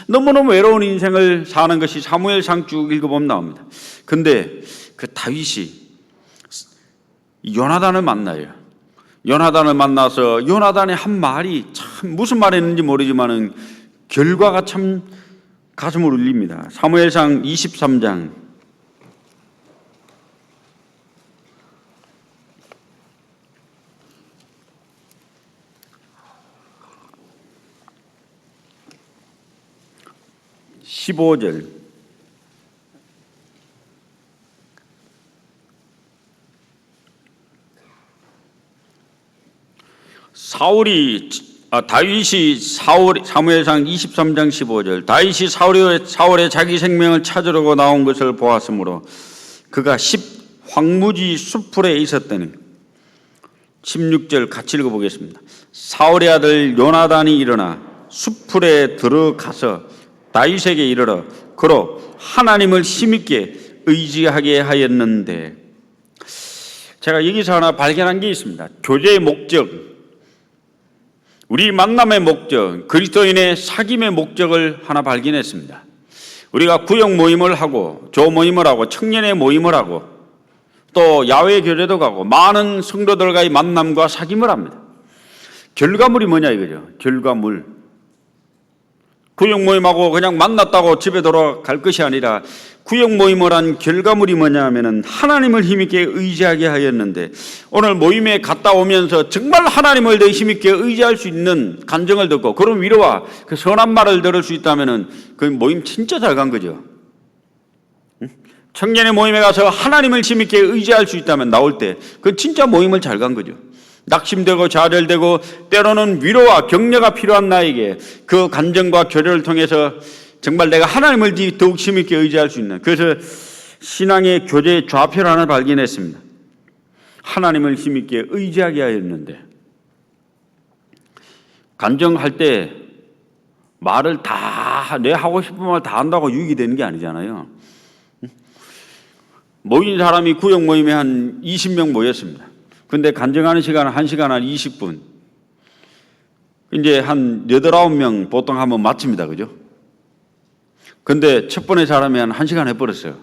너무너무 외로운 인생을 사는 것이 사무엘상 쭉 읽어보면 나옵니다. 근데 그 다윗이 요나단을 만나요. 요나단을 만나서 요나단의 한 말이 참 무슨 말했는지 모르지만은 결과가 참 가슴을 울립니다. 사무엘상 23장 15절 사무엘상 23장 15절 다윗이 사울의 자기 생명을 찾으려고 나온 것을 보았으므로 그가 황무지 숲풀에 있었더니 16절 같이 읽어보겠습니다. 사울의 아들 요나단이 일어나 숲풀에 들어가서 다윗에게 이르러 그로 하나님을 힘있게 의지하게 하였는데, 제가 여기서 하나 발견한 게 있습니다. 교제의 목적, 우리 만남의 목적, 그리스도인의 사귐의 목적을 하나 발견했습니다. 우리가 구역 모임을 하고 조 모임을 하고 청년의 모임을 하고 또 야외 교회도 가고 많은 성도들과의 만남과 사귐을 합니다. 결과물이 뭐냐 이거죠. 결과물. 구역 모임하고 그냥 만났다고 집에 돌아갈 것이 아니라 구역 모임을 한 결과물이 뭐냐 하면은 하나님을 힘있게 의지하게 하였는데, 오늘 모임에 갔다 오면서 정말 하나님을 더 힘있게 의지할 수 있는 간증을 듣고 그런 위로와 그 선한 말을 들을 수 있다면은 그 모임 진짜 잘 간 거죠. 청년의 모임에 가서 하나님을 힘있게 의지할 수 있다면 나올 때 그 진짜 모임을 잘 간 거죠. 낙심되고 좌절되고 때로는 위로와 격려가 필요한 나에게 그 간증과 교류를 통해서 정말 내가 하나님을 더욱 힘있게 의지할 수 있는, 그래서 신앙의 교제의 좌표를 하나 발견했습니다. 하나님을 힘있게 의지하게 하였는데, 간증할 때 말을 다 내 하고 싶은 말 다 한다고 유익이 되는 게 아니잖아요. 모인 사람이 구역 모임에 한 20명 모였습니다. 근데 간증하는 시간은 1시간 한 20분. 이제 한 8, 9명 보통 하면 마칩니다. 그죠? 근데 첫 번째 사람이 한 1시간 해버렸어요.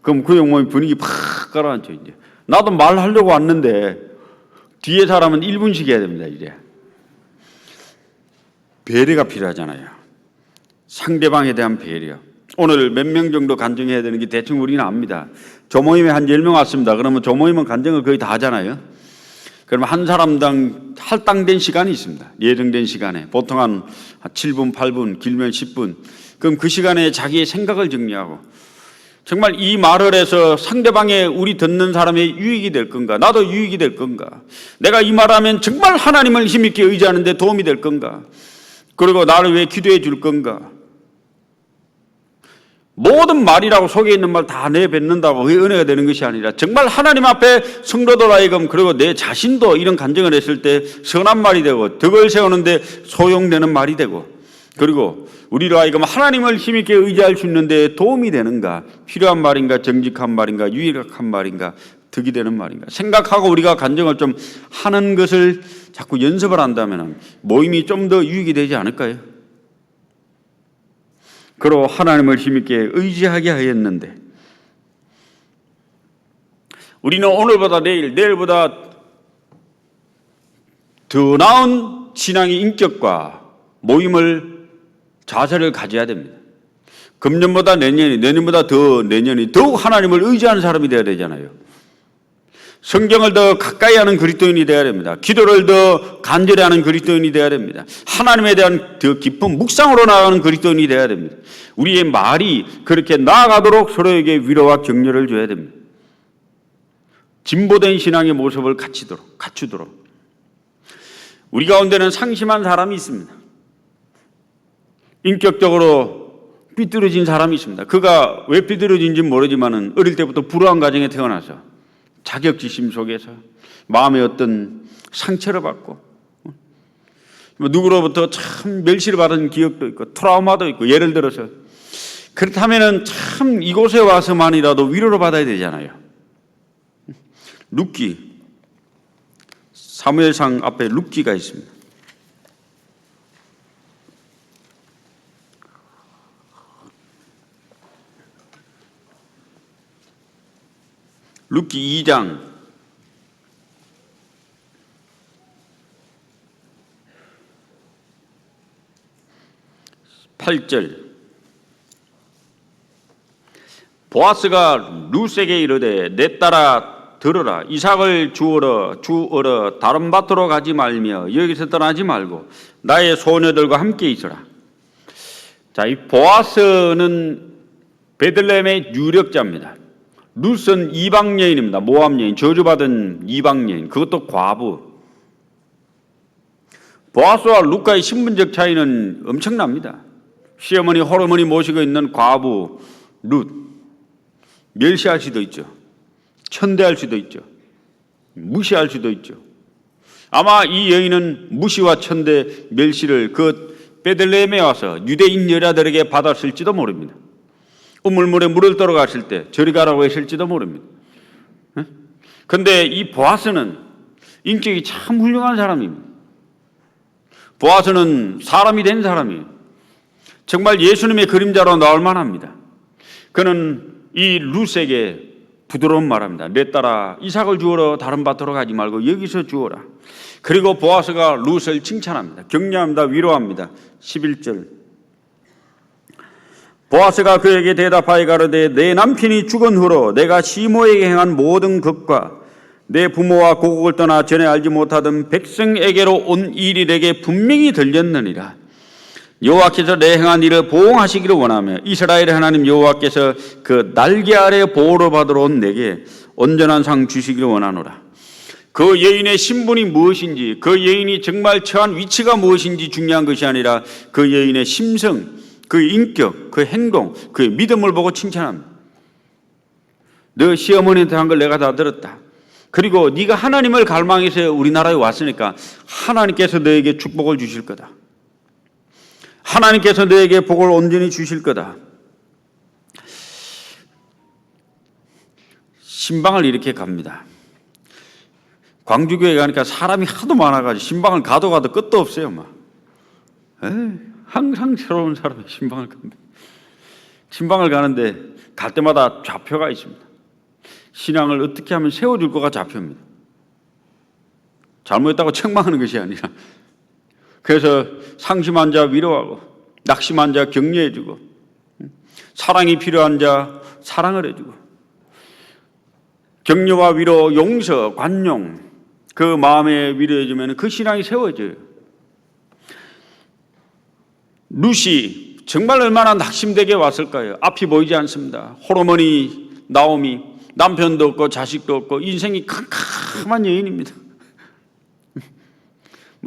그럼 구역 모임 분위기 팍 가라앉죠, 이제. 나도 말하려고 왔는데 뒤에 사람은 1분씩 해야 됩니다, 이제. 배려가 필요하잖아요. 상대방에 대한 배려. 오늘 몇 명 정도 간증해야 되는 게 대충 우리는 압니다. 조 모임에 한 10명 왔습니다. 그러면 조 모임은 간증을 거의 다 하잖아요. 그러면 한 사람당 할당된 시간이 있습니다. 예정된 시간에. 보통 한 7분, 8분, 길면 10분. 그럼 그 시간에 자기의 생각을 정리하고 정말 이 말을 해서 상대방의 우리 듣는 사람의 유익이 될 건가? 나도 유익이 될 건가? 내가 이 말을 하면 정말 하나님을 힘있게 의지하는 데 도움이 될 건가? 그리고 나를 위해 기도해 줄 건가? 모든 말이라고 속에 있는 말 다 내뱉는다고 그게 은혜가 되는 것이 아니라 정말 하나님 앞에 성도들 하여금, 그리고 내 자신도 이런 간증을 했을 때 선한 말이 되고 덕을 세우는데 소용되는 말이 되고, 그리고 우리로 하여금 하나님을 힘있게 의지할 수 있는 데 도움이 되는가, 필요한 말인가, 정직한 말인가, 유익한 말인가, 득이 되는 말인가 생각하고 우리가 간증을 좀 하는 것을 자꾸 연습을 한다면 모임이 좀 더 유익이 되지 않을까요? 그로 하나님을 힘있게 의지하게 하였는데, 우리는 오늘보다 내일, 내일보다 더 나은 신앙의 인격과 모임을 자세를 가져야 됩니다. 금년보다 내년이, 내년보다 더 내년이 더욱 하나님을 의지하는 사람이 되어야 되잖아요. 성경을 더 가까이 하는 그리스도인이 되어야 됩니다. 기도를 더 간절히 하는 그리스도인이 되어야 됩니다. 하나님에 대한 더 깊은 묵상으로 나아가는 그리스도인이 되어야 됩니다. 우리의 말이 그렇게 나아가도록 서로에게 위로와 격려를 줘야 됩니다. 진보된 신앙의 모습을 갖추도록. 우리 가운데는 상심한 사람이 있습니다. 인격적으로 삐뚤어진 사람이 있습니다. 그가 왜 삐뚤어진지 모르지만은 어릴 때부터 불우한 가정에 태어나서 자격지심 속에서 마음의 어떤 상처를 받고 누구로부터 참 멸시를 받은 기억도 있고 트라우마도 있고, 예를 들어서 그렇다면은 참 이곳에 와서만이라도 위로를 받아야 되잖아요. 룻기, 사무엘상 앞에 룻기가 있습니다. 룻기 2장 8절. 보아스가 룻에게 이르되 내 딸아 들으라. 이삭을 주어라. 다른 밭으로 가지 말며 여기서 떠나지 말고 나의 소녀들과 함께 있어라. 자, 이 보아스는 베들레헴의 유력자입니다. 룻은 이방 여인입니다. 모압 여인, 저주받은 이방 여인, 그것도 과부. 보아스와 룻과의 신분적 차이는 엄청납니다. 시어머니, 호르머니 모시고 있는 과부 룻, 멸시할 수도 있죠. 천대할 수도 있죠. 무시할 수도 있죠. 아마 이 여인은 무시와 천대, 멸시를 그 베들레헴에 와서 유대인 여자들에게 받았을지도 모릅니다. 우물물에 물을 떠러 갔을 때 저리 가라고 했을지도 모릅니다. 그런데 이 보아스는 인격이 참 훌륭한 사람입니다. 보아스는 사람이 된 사람이에요. 정말 예수님의 그림자로 나올 만합니다. 그는 이 룻에게 부드러운 말합니다. 내 딸아, 이삭을 주어라. 다른 밭으로 가지 말고 여기서 주어라. 그리고 보아스가 룻을 칭찬합니다. 격려합니다. 위로합니다. 11절. 보아스가 그에게 대답하여 가로되 내 남편이 죽은 후로 내가 시모에게 행한 모든 것과 내 부모와 고국을 떠나 전에 알지 못하던 백성에게로 온 일이 내게 분명히 들렸느니라. 여호와께서 내 행한 일을 보응하시기를 원하며 이스라엘의 하나님 여호와께서 그 날개 아래 보호를 받으러 온 내게 온전한 상 주시기를 원하노라. 그 여인의 신분이 무엇인지, 그 여인이 정말 처한 위치가 무엇인지 중요한 것이 아니라 그 여인의 심성, 그 인격, 그 행동, 그 믿음을 보고 칭찬합니다. 너 시어머니한테 한 걸 내가 다 들었다. 그리고 네가 하나님을 갈망해서 우리나라에 왔으니까 하나님께서 너에게 축복을 주실 거다. 하나님께서 너에게 복을 온전히 주실 거다. 신방을 이렇게 갑니다. 광주교회 가니까 사람이 하도 많아가지고 신방을 가도 끝도 없어요. 막. 항상 새로운 사람이 신방을 갑니다. 신방을 가는데 갈 때마다 좌표가 있습니다. 신앙을 어떻게 하면 세워줄 거가 좌표입니다. 잘못했다고 책망하는 것이 아니라, 그래서 상심한 자 위로하고 낙심한 자 격려해주고 사랑이 필요한 자 사랑을 해주고 격려와 위로, 용서, 관용, 그 마음에 위로해주면 그 신앙이 세워져요. 룻이 정말 얼마나 낙심되게 왔을까요? 앞이 보이지 않습니다. 호르몬이 나오미, 남편도 없고 자식도 없고 인생이 캄캄한 여인입니다.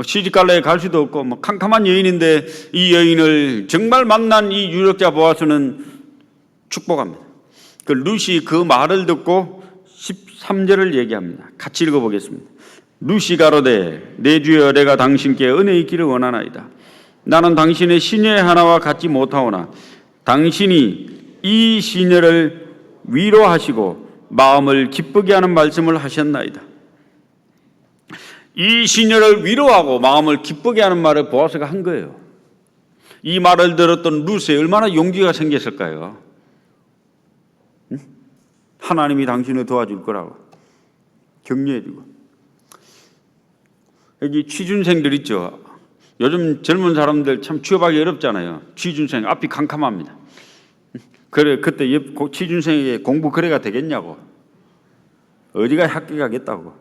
시집갈래 갈 수도 없고 캄캄한 여인인데 이 여인을 정말 만난 이 유력자 보아스는 축복합니다. 그 룻이 그 말을 듣고 13절을 얘기합니다. 같이 읽어보겠습니다. 룻이 가로되 내 주여 내가 당신께 은혜 있기를 원하나이다. 나는 당신의 시녀의 하나와 같지 못하오나 당신이 이 시녀를 위로하시고 마음을 기쁘게 하는 말씀을 하셨나이다. 이 시녀를 위로하고 마음을 기쁘게 하는 말을 보아스가 한 거예요. 이 말을 들었던 룻에 얼마나 용기가 생겼을까요? 하나님이 당신을 도와줄 거라고 격려해주고. 여기 취준생들 있죠. 요즘 젊은 사람들 참 취업하기 어렵잖아요. 취준생 앞이 캄캄합니다. 그래, 그때 취준생에게 공부 그래가 되겠냐고, 어디가 학교 가겠다고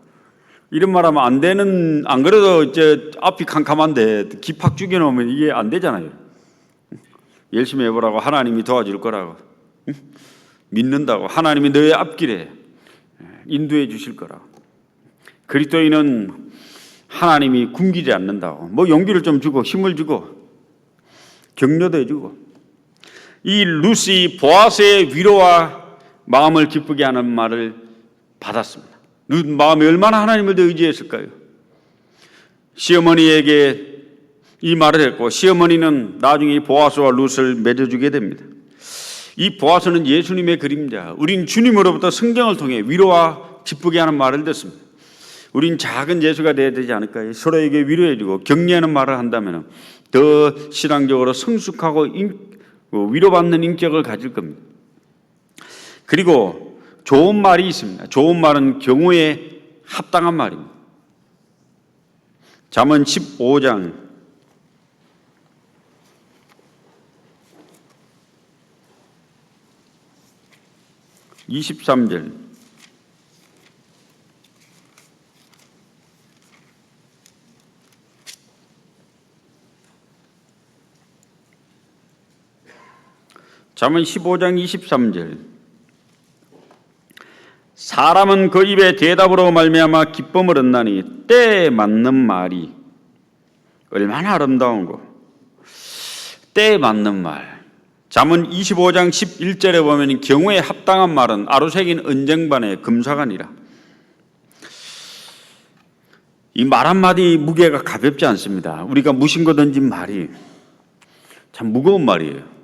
이런 말하면 안 되는, 안 그래도 이제 앞이 캄캄한데 기팍 죽여놓으면 이게 안 되잖아요. 열심히 해보라고, 하나님이 도와줄 거라고, 믿는다고, 하나님이 너의 앞길에 인도해 주실 거라고. 그리스도인은 하나님이 굶기지 않는다고 용기를 좀 주고 힘을 주고 격려도 해주고. 이 룻이 보아스의 위로와 마음을 기쁘게 하는 말을 받았습니다. 룻 마음이 얼마나 하나님을 더 의지했을까요? 시어머니에게 이 말을 했고 시어머니는 나중에 보아스와 룻을 맺어주게 됩니다. 이 보아스는 예수님의 그림자, 우린 주님으로부터 성경을 통해 위로와 기쁘게 하는 말을 듣습니다. 우린 작은 예수가 되어야 되지 않을까요? 서로에게 위로해주고 격려하는 말을 한다면 더 신앙적으로 성숙하고 위로받는 인격을 가질 겁니다. 그리고 좋은 말이 있습니다. 좋은 말은 경우에 합당한 말입니다. 잠언 15장 23절. 잠언 15장 23절. 사람은 그 입의 대답으로 말미암아 기쁨을 얻나니 때에 맞는 말이 얼마나 아름다운 거. 때에 맞는 말. 잠언 25장 11절에 보면 경우에 합당한 말은 아로새긴 은쟁반의 금사가니라. 이 말 한마디 무게가 가볍지 않습니다. 우리가 무심코 던진 말이 참 무거운 말이에요.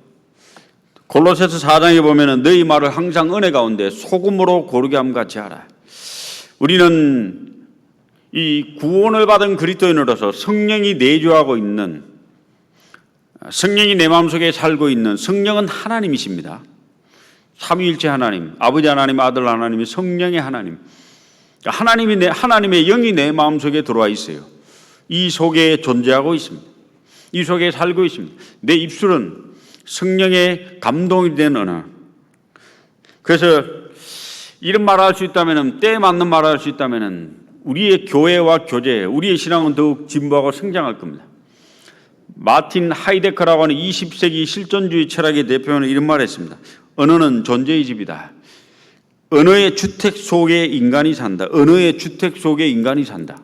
골로새서 4장에 보면 너희 말을 항상 은혜 가운데 소금으로 고르게 함 같이 하라. 우리는 이 구원을 받은 그리스도인으로서 성령이 내주하고 있는, 성령이 내 마음속에 살고 있는 성령은 하나님이십니다. 삼위일체 하나님, 아버지 하나님, 아들 하나님이 성령의 하나님. 하나님의 영이 내 마음속에 들어와 있어요. 이 속에 존재하고 있습니다. 이 속에 살고 있습니다. 내 입술은 성령의 감동이 된 언어. 그래서 이런 말을 할 수 있다면, 때에 맞는 말을 할 수 있다면 우리의 교회와 교제, 우리의 신앙은 더욱 진보하고 성장할 겁니다. 마틴 하이데커라고 하는 20세기 실존주의 철학의 대표는 이런 말을 했습니다. 언어는 존재의 집이다. 언어의 주택 속에 인간이 산다. 언어의 주택 속에 인간이 산다.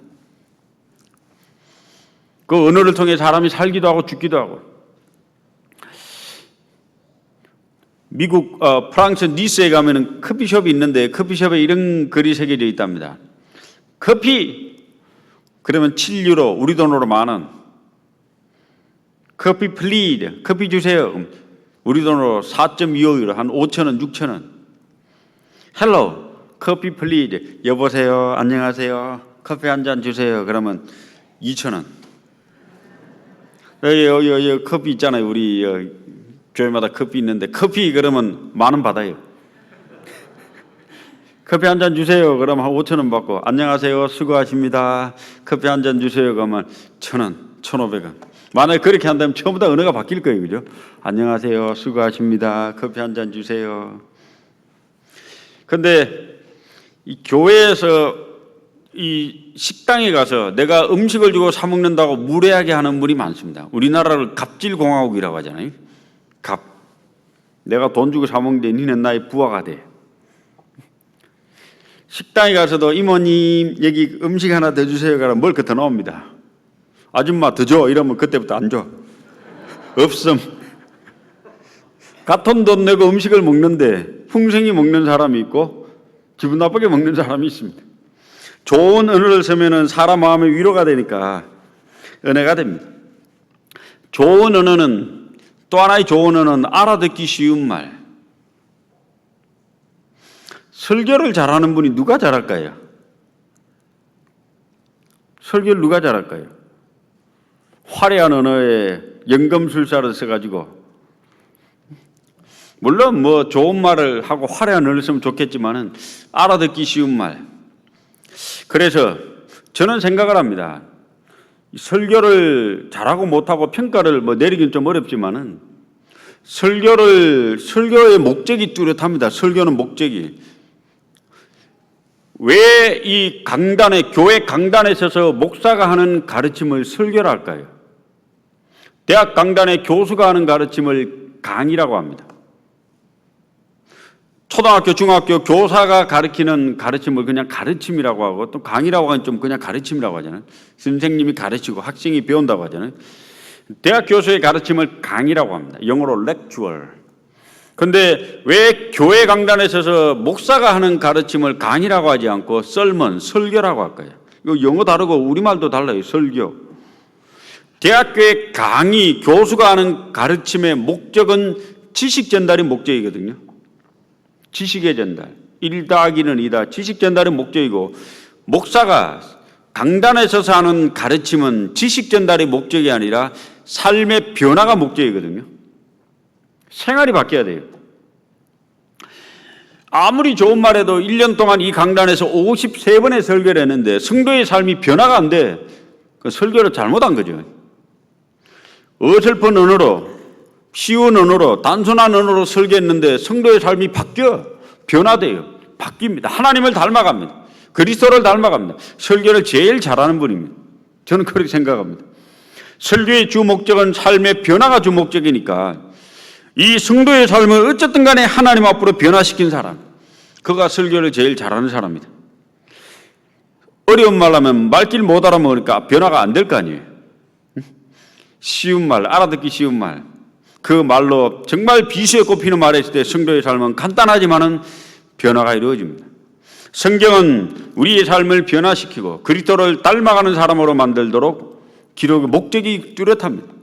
그 언어를 통해 사람이 살기도 하고 죽기도 하고. 미국 프랑스 니스에 가면은 커피숍이 있는데 커피숍에 이런 글이 새겨져 있답니다. 커피 그러면 7유로, 우리 돈으로 10,000원. 커피 플리즈, 커피 주세요. 우리 돈으로 4.25유로, 한 5,000원, 6,000원. 헬로, 커피 플리즈. 여보세요, 안녕하세요. 커피 한 잔 주세요. 그러면 2,000원. 여기 커피 있잖아요. 우리 교회마다 커피 있는데 커피 그러면 10,000원 받아요. 커피 한 잔 주세요. 그러면 한 5,000원 받고, 안녕하세요, 수고하십니다. 커피 한 잔 주세요. 그러면 1,000원, 1,500원. 만약에 그렇게 한다면 처음부터 언어가 바뀔 거예요. 그죠? 안녕하세요, 수고하십니다. 커피 한 잔 주세요. 근데 이 교회에서 이 식당에 가서 내가 음식을 주고 사 먹는다고 무례하게 하는 분이 많습니다. 우리나라를 갑질공화국이라고 하잖아요. 내가 돈 주고 사 먹는데 니는 나의 부하가 돼. 식당에 가서도 이모님 여기 음식 하나 더 주세요. 그러면 뭘 더 나옵니다. 아줌마 더 줘. 이러면 그때부터 안 줘. 없음. 같은 돈 내고 음식을 먹는데 풍성히 먹는 사람이 있고 기분 나쁘게 먹는 사람이 있습니다. 좋은 언어를 쓰면은 사람 마음의 위로가 되니까 은혜가 됩니다. 좋은 언어는, 또 하나의 좋은 언어는 알아듣기 쉬운 말. 설교를 잘하는 분이 누가 잘할까요? 설교를 누가 잘할까요? 화려한 언어에 연금술사를 써가지고, 물론 뭐 좋은 말을 하고 화려한 언어를 쓰면 좋겠지만은 알아듣기 쉬운 말. 그래서 저는 생각을 합니다. 설교를 잘하고 못하고 평가를 내리긴 좀 어렵지만은 설교의 목적이 뚜렷합니다. 설교는 목적이. 왜 이 교회 강단에 서서 목사가 하는 가르침을 설교를 할까요? 대학 강단에 교수가 하는 가르침을 강의라고 합니다. 초등학교, 중학교 교사가 가르치는 가르침을 그냥 가르침이라고 하고, 또 강의라고 하면 좀 그냥 가르침이라고 하잖아요. 선생님이 가르치고 학생이 배운다고 하잖아요. 대학 교수의 가르침을 강의라고 합니다. 영어로 lectual. 그런데 왜 교회 강단에 서서 목사가 하는 가르침을 강의라고 하지 않고 설문, 설교라고 할까요? 이거 영어 다르고 우리말도 달라요. 설교. 대학교의 강의, 교수가 하는 가르침의 목적은 지식 전달이 목적이거든요. 지식의 전달. 1+2는 2다. 지식 전달이 목적이고, 목사가 강단에 서서 하는 가르침은 지식 전달이 목적이 아니라 삶의 변화가 목적이거든요. 생활이 바뀌어야 돼요. 아무리 좋은 말해도 1년 동안 이 강단에서 53번의 설교를 했는데 성도의 삶이 변화가 안 돼. 그 설교를 잘못한 거죠. 어설픈 언어로, 쉬운 언어로, 단순한 언어로 설교했는데 성도의 삶이 바뀌어. 변화돼요. 바뀝니다. 하나님을 닮아갑니다. 그리스도를 닮아갑니다. 설교를 제일 잘하는 분입니다. 저는 그렇게 생각합니다. 설교의 주 목적은 삶의 변화가 주 목적이니까 이 성도의 삶을 어쨌든 간에 하나님 앞으로 변화시킨 사람, 그가 설교를 제일 잘하는 사람입니다. 어려운 말 하면 말길 못 알아먹으니까 변화가 안 될 거 아니에요. 쉬운 말, 알아듣기 쉬운 말, 그 말로 정말 비수에 꼽히는 말을 했을 때 성도의 삶은 간단하지만은 변화가 이루어집니다. 성경은 우리의 삶을 변화시키고 그리스도를 닮아가는 사람으로 만들도록 기록의 목적이 뚜렷합니다.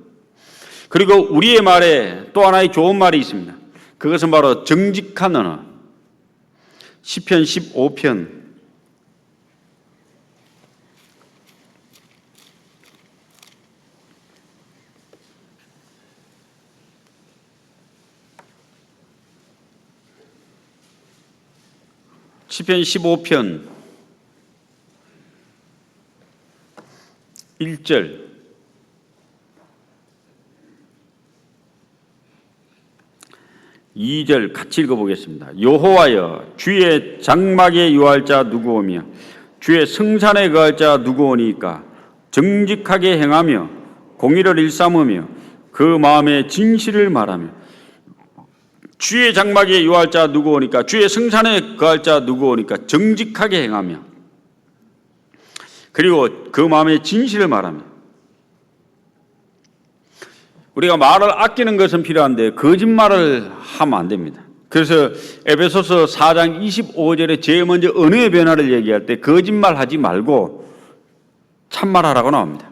그리고 우리의 말에 또 하나의 좋은 말이 있습니다. 그것은 바로 정직한 언어. 시편 15편 시편 15편 1절 (2절) 같이 읽어보겠습니다. 여호와여, 주의 장막에 유할 자 누구오며 주의 성산에 거할 자 누구오니까? 정직하게 행하며 공의를 일삼으며 그 마음에 진실을 말하며. 주의 장막에 유할 자 누구오니까? 주의 성산에 거할 자 누구오니까? 정직하게 행하며 그리고 그 마음에 진실을 말하며. 우리가 말을 아끼는 것은 필요한데 거짓말을 하면 안 됩니다. 그래서 에베소서 4장 25절에 제일 먼저 언어의 변화를 얘기할 때 거짓말하지 말고 참말하라고 나옵니다.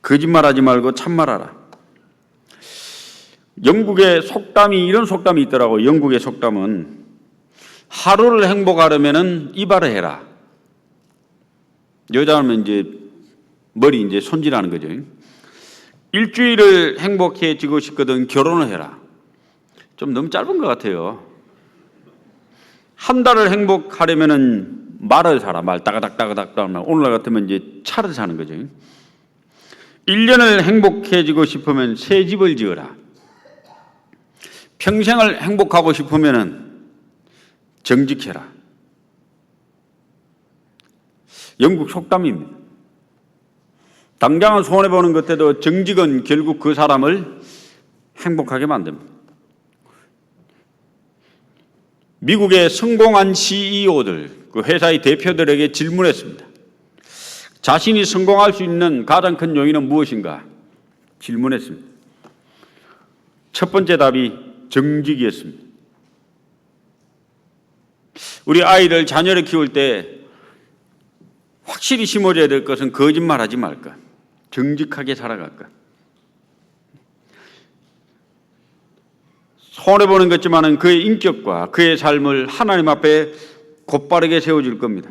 거짓말하지 말고 참말하라. 영국의 속담이 이런 속담이 있더라고요. 영국의 속담은 하루를 행복하려면은 이발을 해라. 여자는 이제 머리 이제 손질하는 거죠. 일주일을 행복해지고 싶거든 결혼을 해라. 좀 너무 짧은 것 같아요. 한 달을 행복하려면은 말을 사라. 말 따가닥따가닥. 오늘 같으면 이제 차를 사는 거죠. 1년을 행복해지고 싶으면 새 집을 지어라. 평생을 행복하고 싶으면은 정직해라. 영국 속담입니다. 당장은 손해보는 것 같아도 정직은 결국 그 사람을 행복하게 만듭니다. 미국의 성공한 CEO들, 그 회사의 대표들에게 질문했습니다. 자신이 성공할 수 있는 가장 큰 요인은 무엇인가? 질문했습니다. 첫 번째 답이 정직이었습니다. 우리 아이를, 자녀를 키울 때 확실히 심어줘야 될 것은 거짓말하지 말까, 정직하게 살아갈까. 손해보는 것지만은 그의 인격과 그의 삶을 하나님 앞에 곧바르게 세워줄 겁니다.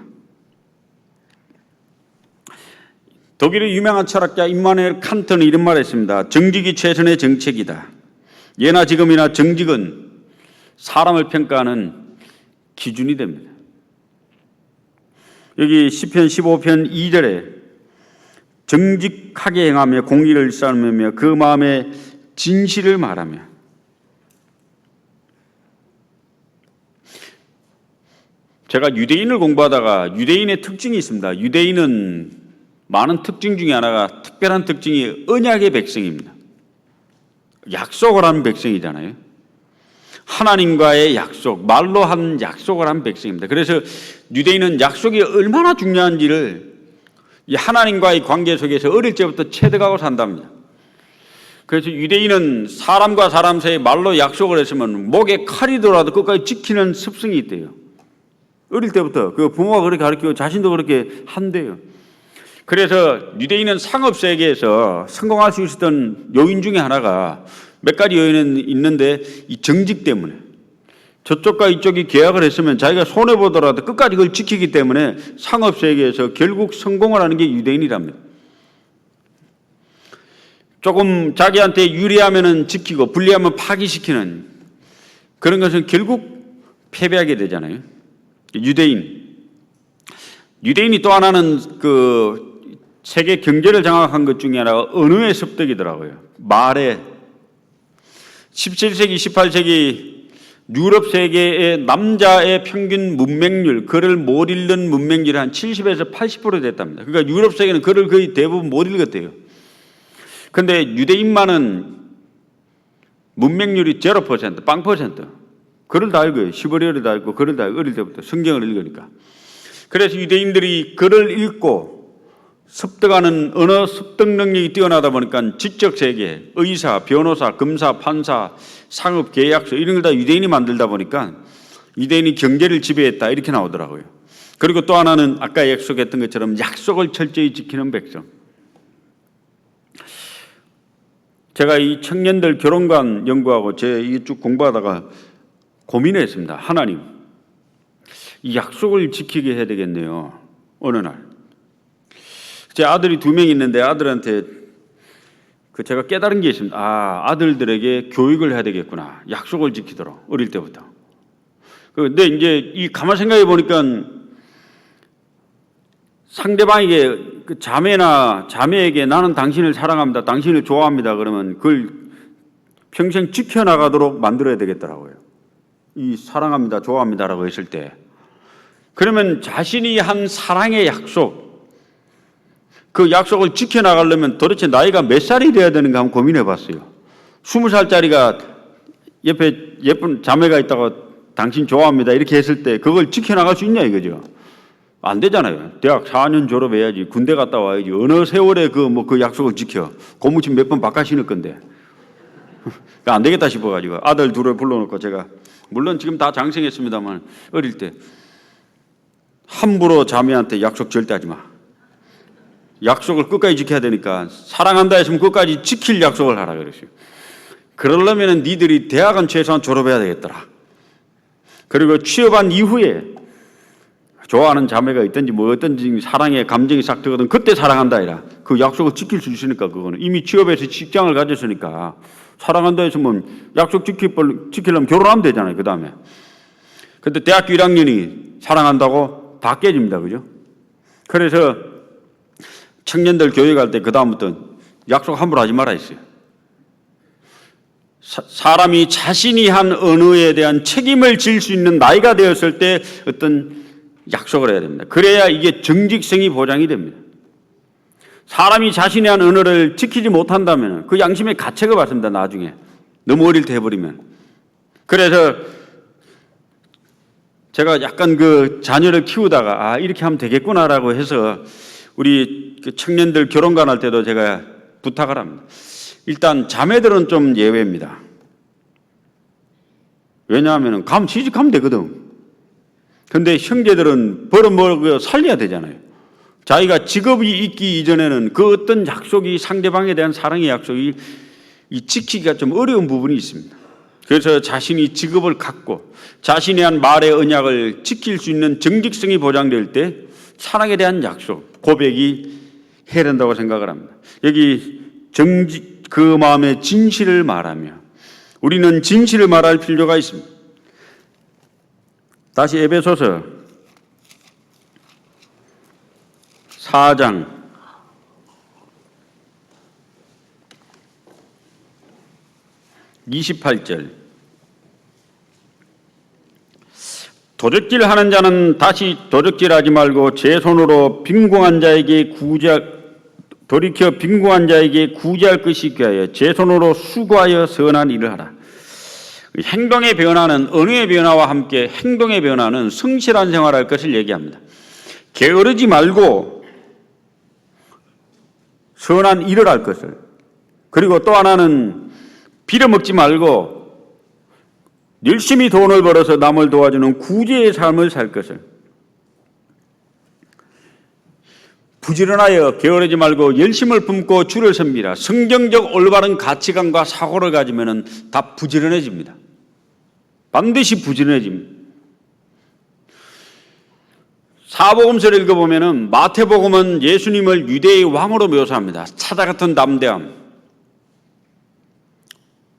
독일의 유명한 철학자 임마누엘 칸트는 이런 말을 했습니다. 정직이 최선의 정책이다. 예나 지금이나 정직은 사람을 평가하는 기준이 됩니다. 여기 시편 15편 2절에 정직하게 행하며 공의를 일삼으며 그 마음에 진실을 말하며. 제가 유대인을 공부하다가 유대인의 특징이 있습니다. 유대인은 많은 특징 중에 하나가, 특별한 특징이 언약의 백성입니다. 약속을 한 백성이잖아요. 하나님과의 약속, 말로 한 약속을 한 백성입니다. 그래서 유대인은 약속이 얼마나 중요한지를 이 하나님과의 관계 속에서 어릴 때부터 체득하고 산답니다. 그래서 유대인은 사람과 사람 사이에 말로 약속을 했으면 목에 칼이 들어와도 끝까지 지키는 습성이 있대요. 어릴 때부터 그 부모가 그렇게 가르치고 자신도 그렇게 한대요. 그래서 유대인은 상업 세계에서 성공할 수 있었던 요인 중에 하나가, 몇 가지 요인은 있는데 이 정직 때문에, 저쪽과 이쪽이 계약을 했으면 자기가 손해보더라도 끝까지 그걸 지키기 때문에 상업 세계에서 결국 성공을 하는 게 유대인이랍니다. 조금 자기한테 유리하면 지키고 불리하면 파기시키는 그런 것은 결국 패배하게 되잖아요. 유대인이 또 하나는 그 세계 경제를 장악한 것 중에 하나가 언어의 습득이더라고요. 말에 17세기, 18세기 유럽 세계의 남자의 평균 문맹률, 글을 못 읽는 문맹률이 한 70에서 80% 됐답니다. 그러니까 유럽 세계는 글을 거의 대부분 못 읽었대요. 그런데 유대인만은 문맹률이 0%, 0%. 글을 다 읽어요. 시베리어를 다 읽고 글을 다 읽고, 어릴 때부터 성경을 읽으니까. 그래서 유대인들이 글을 읽고 습득하는 언어 습득 능력이 뛰어나다 보니까 지적 세계, 의사, 변호사, 검사, 판사, 상업 계약서 이런 걸 다 유대인이 만들다 보니까 유대인이 경제를 지배했다 이렇게 나오더라고요. 그리고 또 하나는 아까 약속했던 것처럼 약속을 철저히 지키는 백성. 제가 이 청년들 결혼관 연구하고 제 이 쭉 공부하다가 고민했습니다. 하나님, 이 약속을 지키게 해야 되겠네요. 어느 날 제 아들이 2명 있는데 아들한테 제가 깨달은 게 있습니다. 아들들에게 교육을 해야 되겠구나. 약속을 지키도록 어릴 때부터. 근데 이제 이 가만 생각해 보니까 상대방에게 그 자매에게 나는 당신을 사랑합니다, 당신을 좋아합니다 그러면 그걸 평생 지켜나가도록 만들어야 되겠더라고요. 이 사랑합니다, 좋아합니다라고 했을 때 그러면 자신이 한 사랑의 약속, 그 약속을 지켜나가려면 도대체 나이가 몇 살이 돼야 되는가 한번 고민해 봤어요. 20살짜리가 옆에 예쁜 자매가 있다고 당신 좋아합니다 이렇게 했을 때 그걸 지켜나갈 수 있냐 이거죠. 안 되잖아요. 대학 4년 졸업해야지, 군대 갔다 와야지, 어느 세월에 그 약속을 지켜. 고무신 몇 번 바꿔 신을 건데. 안 되겠다 싶어가지고 아들 둘을 불러놓고 제가, 물론 지금 다 장성했습니다만 어릴 때 함부로 자매한테 약속 절대 하지 마. 약속을 끝까지 지켜야 되니까 사랑한다 했으면 끝까지 지킬 약속을 하라 그랬어요. 그러려면 니들이 대학은 최소한 졸업해야 되겠더라. 그리고 취업한 이후에 좋아하는 자매가 있든지 뭐 어떤지 사랑의 감정이 싹 들거든 그때 사랑한다 이라. 그 약속을 지킬 수 있으니까 그거는 이미 취업해서 직장을 가졌으니까 사랑한다 했으면 약속 지키려면 결혼하면 되잖아요. 그 다음에. 근데 대학교 1학년이 사랑한다고 다 깨집니다. 그죠? 그래서 청년들 교회 갈 때 그 다음부터 약속 함부로 하지 말아 했어요. 사람이 자신이 한 언어에 대한 책임을 질 수 있는 나이가 되었을 때 어떤 약속을 해야 됩니다. 그래야 이게 정직성이 보장이 됩니다. 사람이 자신이 한 언어를 지키지 못한다면 그 양심의 가책을 받습니다. 나중에 너무 어릴 때 해버리면. 그래서 제가 약간 그 자녀를 키우다가 이렇게 하면 되겠구나라고 해서 우리 청년들 결혼관 할 때도 제가 부탁을 합니다. 일단 자매들은 좀 예외입니다. 왜냐하면 가면 취직하면 되거든. 근데 형제들은 벌어먹어 살려야 되잖아요. 자기가 직업이 있기 이전에는 그 어떤 약속이, 상대방에 대한 사랑의 약속이 지키기가 좀 어려운 부분이 있습니다. 그래서 자신이 직업을 갖고 자신이 한 말의 언약을 지킬 수 있는 정직성이 보장될 때 사랑에 대한 약속, 고백이 해야 된다고 생각을 합니다. 여기 그 마음의 진실을 말하며 우리는 진실을 말할 필요가 있습니다. 다시 에베소서 4장 28절. 도적질 하는 자는 다시 도적질하지 말고 제 손으로 빈궁한 자에게 돌이켜 빈궁한 자에게 구제할 것이 귀하여 제 손으로 수고하여 선한 일을 하라. 행동의 변화는, 언어의 변화와 함께 행동의 변화는 성실한 생활할 것을 얘기합니다. 게으르지 말고 선한 일을 할 것을, 그리고 또 하나는 빌어먹지 말고 열심히 돈을 벌어서 남을 도와주는 구제의 삶을 살 것을, 부지런하여 게으르지 말고 열심을 품고 주를 섬기라. 성경적 올바른 가치관과 사고를 가지면 다 부지런해집니다. 반드시 부지런해집니다. 사복음서를 읽어보면 마태복음은 예수님을 유대의 왕으로 묘사합니다. 사자 같은 담대함,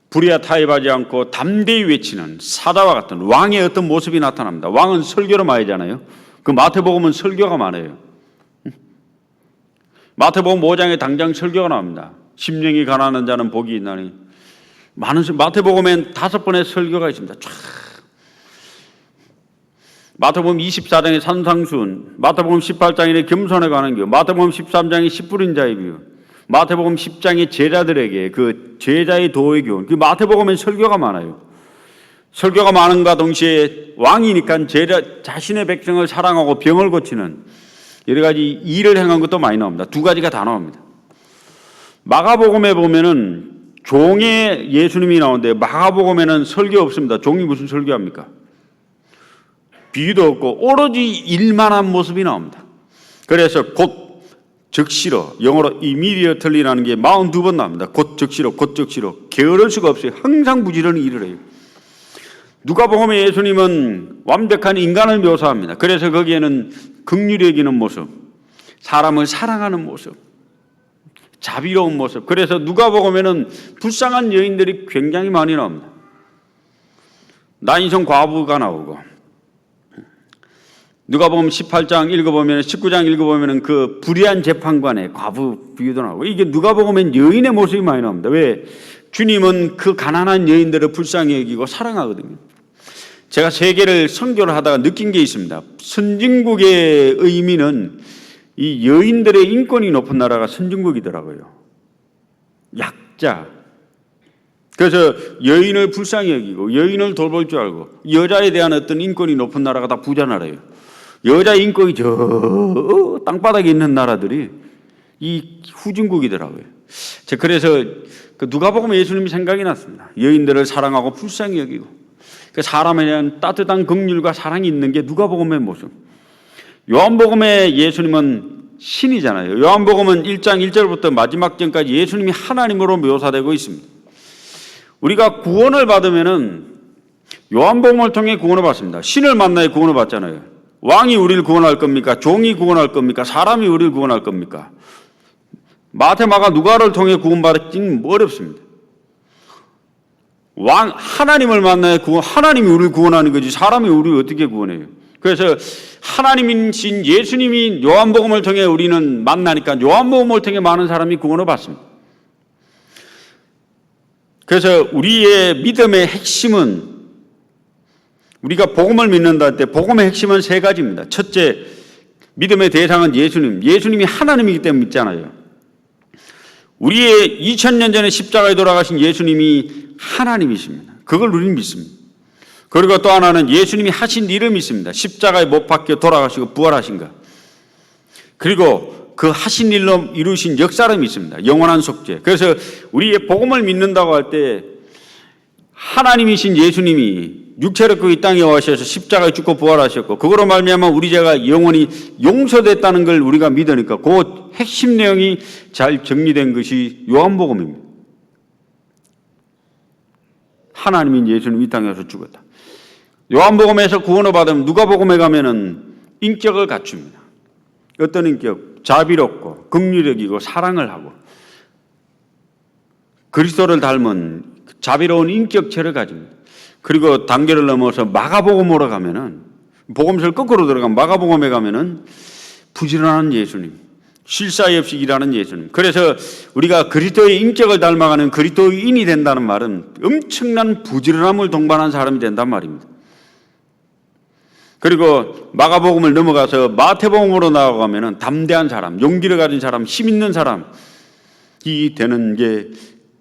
불의와 타협하지 않고 담대히 외치는 사자와 같은 왕의 어떤 모습이 나타납니다. 왕은 설교로 말이잖아요. 그 마태복음은 설교가 많아요. 마태복음 5장에 당장 설교가 나옵니다. 심령이 가난한 자는 복이 있나니. 마태복음엔 5번의 설교가 있습니다. 쫙. 마태복음 24장의 산상수훈, 마태복음 18장의 겸손에 관한 교훈, 마태복음 13장의 씨 뿌린 자의 비유, 마태복음 10장의 제자들에게 그 제자의 도의 교훈. 그 마태복음엔 설교가 많아요. 설교가 많은가 동시에 왕이니까 자신의 백성을 사랑하고 병을 고치는 여러 가지 일을 행한 것도 많이 나옵니다. 2가지가 다 나옵니다. 마가복음에 보면은 종의 예수님이 나오는데 마가복음에는 설교 없습니다. 종이 무슨 설교합니까? 비유도 없고 오로지 일만 한 모습이 나옵니다. 그래서 곧 즉시로, 영어로 immediately라는 게 42번 나옵니다. 곧 즉시로, 곧 즉시로. 게으를 수가 없어요. 항상 부지런히 일을 해요. 누가복음의 예수님은 완벽한 인간을 묘사합니다. 그래서 거기에는 긍휼히 여기는 모습, 사람을 사랑하는 모습, 자비로운 모습. 그래서 누가복음에는 불쌍한 여인들이 굉장히 많이 나옵니다. 나인성 과부가 나오고 누가복음 18장 읽어보면 19장 읽어보면 그 불의한 재판관의 과부 비유도 나오고 이게 누가복음엔 여인의 모습이 많이 나옵니다. 왜? 주님은 그 가난한 여인들을 불쌍히 여기고 사랑하거든요. 제가 세계를 선교를 하다가 느낀 게 있습니다. 선진국의 의미는 이 여인들의 인권이 높은 나라가 선진국이더라고요. 약자. 그래서 여인을 불쌍히 여기고 여인을 돌볼 줄 알고 여자에 대한 어떤 인권이 높은 나라가 다 부자 나라예요. 여자 인권이 저 땅바닥에 있는 나라들이 이 후진국이더라고요. 그래서 그 누가복음에 예수님이 생각이 났습니다. 여인들을 사랑하고 불쌍히 여기고 그 사람에 대한 따뜻한 긍휼과 사랑이 있는 게 누가복음의 모습. 요한복음에 예수님은 신이잖아요. 요한복음은 1장 1절부터 마지막 절까지 예수님이 하나님으로 묘사되고 있습니다. 우리가 구원을 받으면은 요한복음을 통해 구원을 받습니다. 신을 만나야 구원을 받잖아요. 왕이 우리를 구원할 겁니까? 종이 구원할 겁니까? 사람이 우리를 구원할 겁니까? 마태, 마가, 누가를 통해 구원받기는 어렵습니다. 하나님을 만나야 하나님이 우리를 구원하는 거지 사람이 우리를 어떻게 구원해요? 그래서 하나님이신 예수님이 요한복음을 통해 우리는 만나니까 요한복음을 통해 많은 사람이 구원을 받습니다. 그래서 우리의 믿음의 핵심은 우리가 복음을 믿는다 할 때 복음의 핵심은 세 가지입니다. 첫째, 믿음의 대상은 예수님. 예수님이 하나님이기 때문에 믿잖아요. 우리의 2000년 전에 십자가에 돌아가신 예수님이 하나님이십니다. 그걸 우리는 믿습니다. 그리고 또 하나는 예수님이 하신 일을 믿습니다. 십자가에 못 박혀 돌아가시고 부활하신 것. 그리고 그 하신 일로 이루신 역사를 믿습니다. 영원한 속죄. 그래서 우리의 복음을 믿는다고 할 때 하나님이신 예수님이 육체로 이 땅에 오셔서 십자가에 죽고 부활하셨고 그거로 말미암아 우리 죄가 영원히 용서됐다는 걸 우리가 믿으니까 그 핵심 내용이 잘 정리된 것이 요한복음입니다. 하나님인 예수님 이 땅에 와서 죽었다. 요한복음에서 구원을 받으면 누가복음에 가면은 인격을 갖춥니다. 어떤 인격? 자비롭고 긍휼적이고 사랑을 하고 그리스도를 닮은 자비로운 인격체를 가집니다. 그리고 단계를 넘어서 마가복음으로 가면은 복음서를 거꾸로 들어가면 마가복음에 가면은 부지런한 예수님, 쉴 사이 없이 일하는 예수님. 그래서 우리가 그리스도의 인격을 닮아가는 그리스도인이 된다는 말은 엄청난 부지런함을 동반한 사람이 된단 말입니다. 그리고 마가복음을 넘어가서 마태복음으로 나아가면은 담대한 사람, 용기를 가진 사람, 힘 있는 사람이 되는 게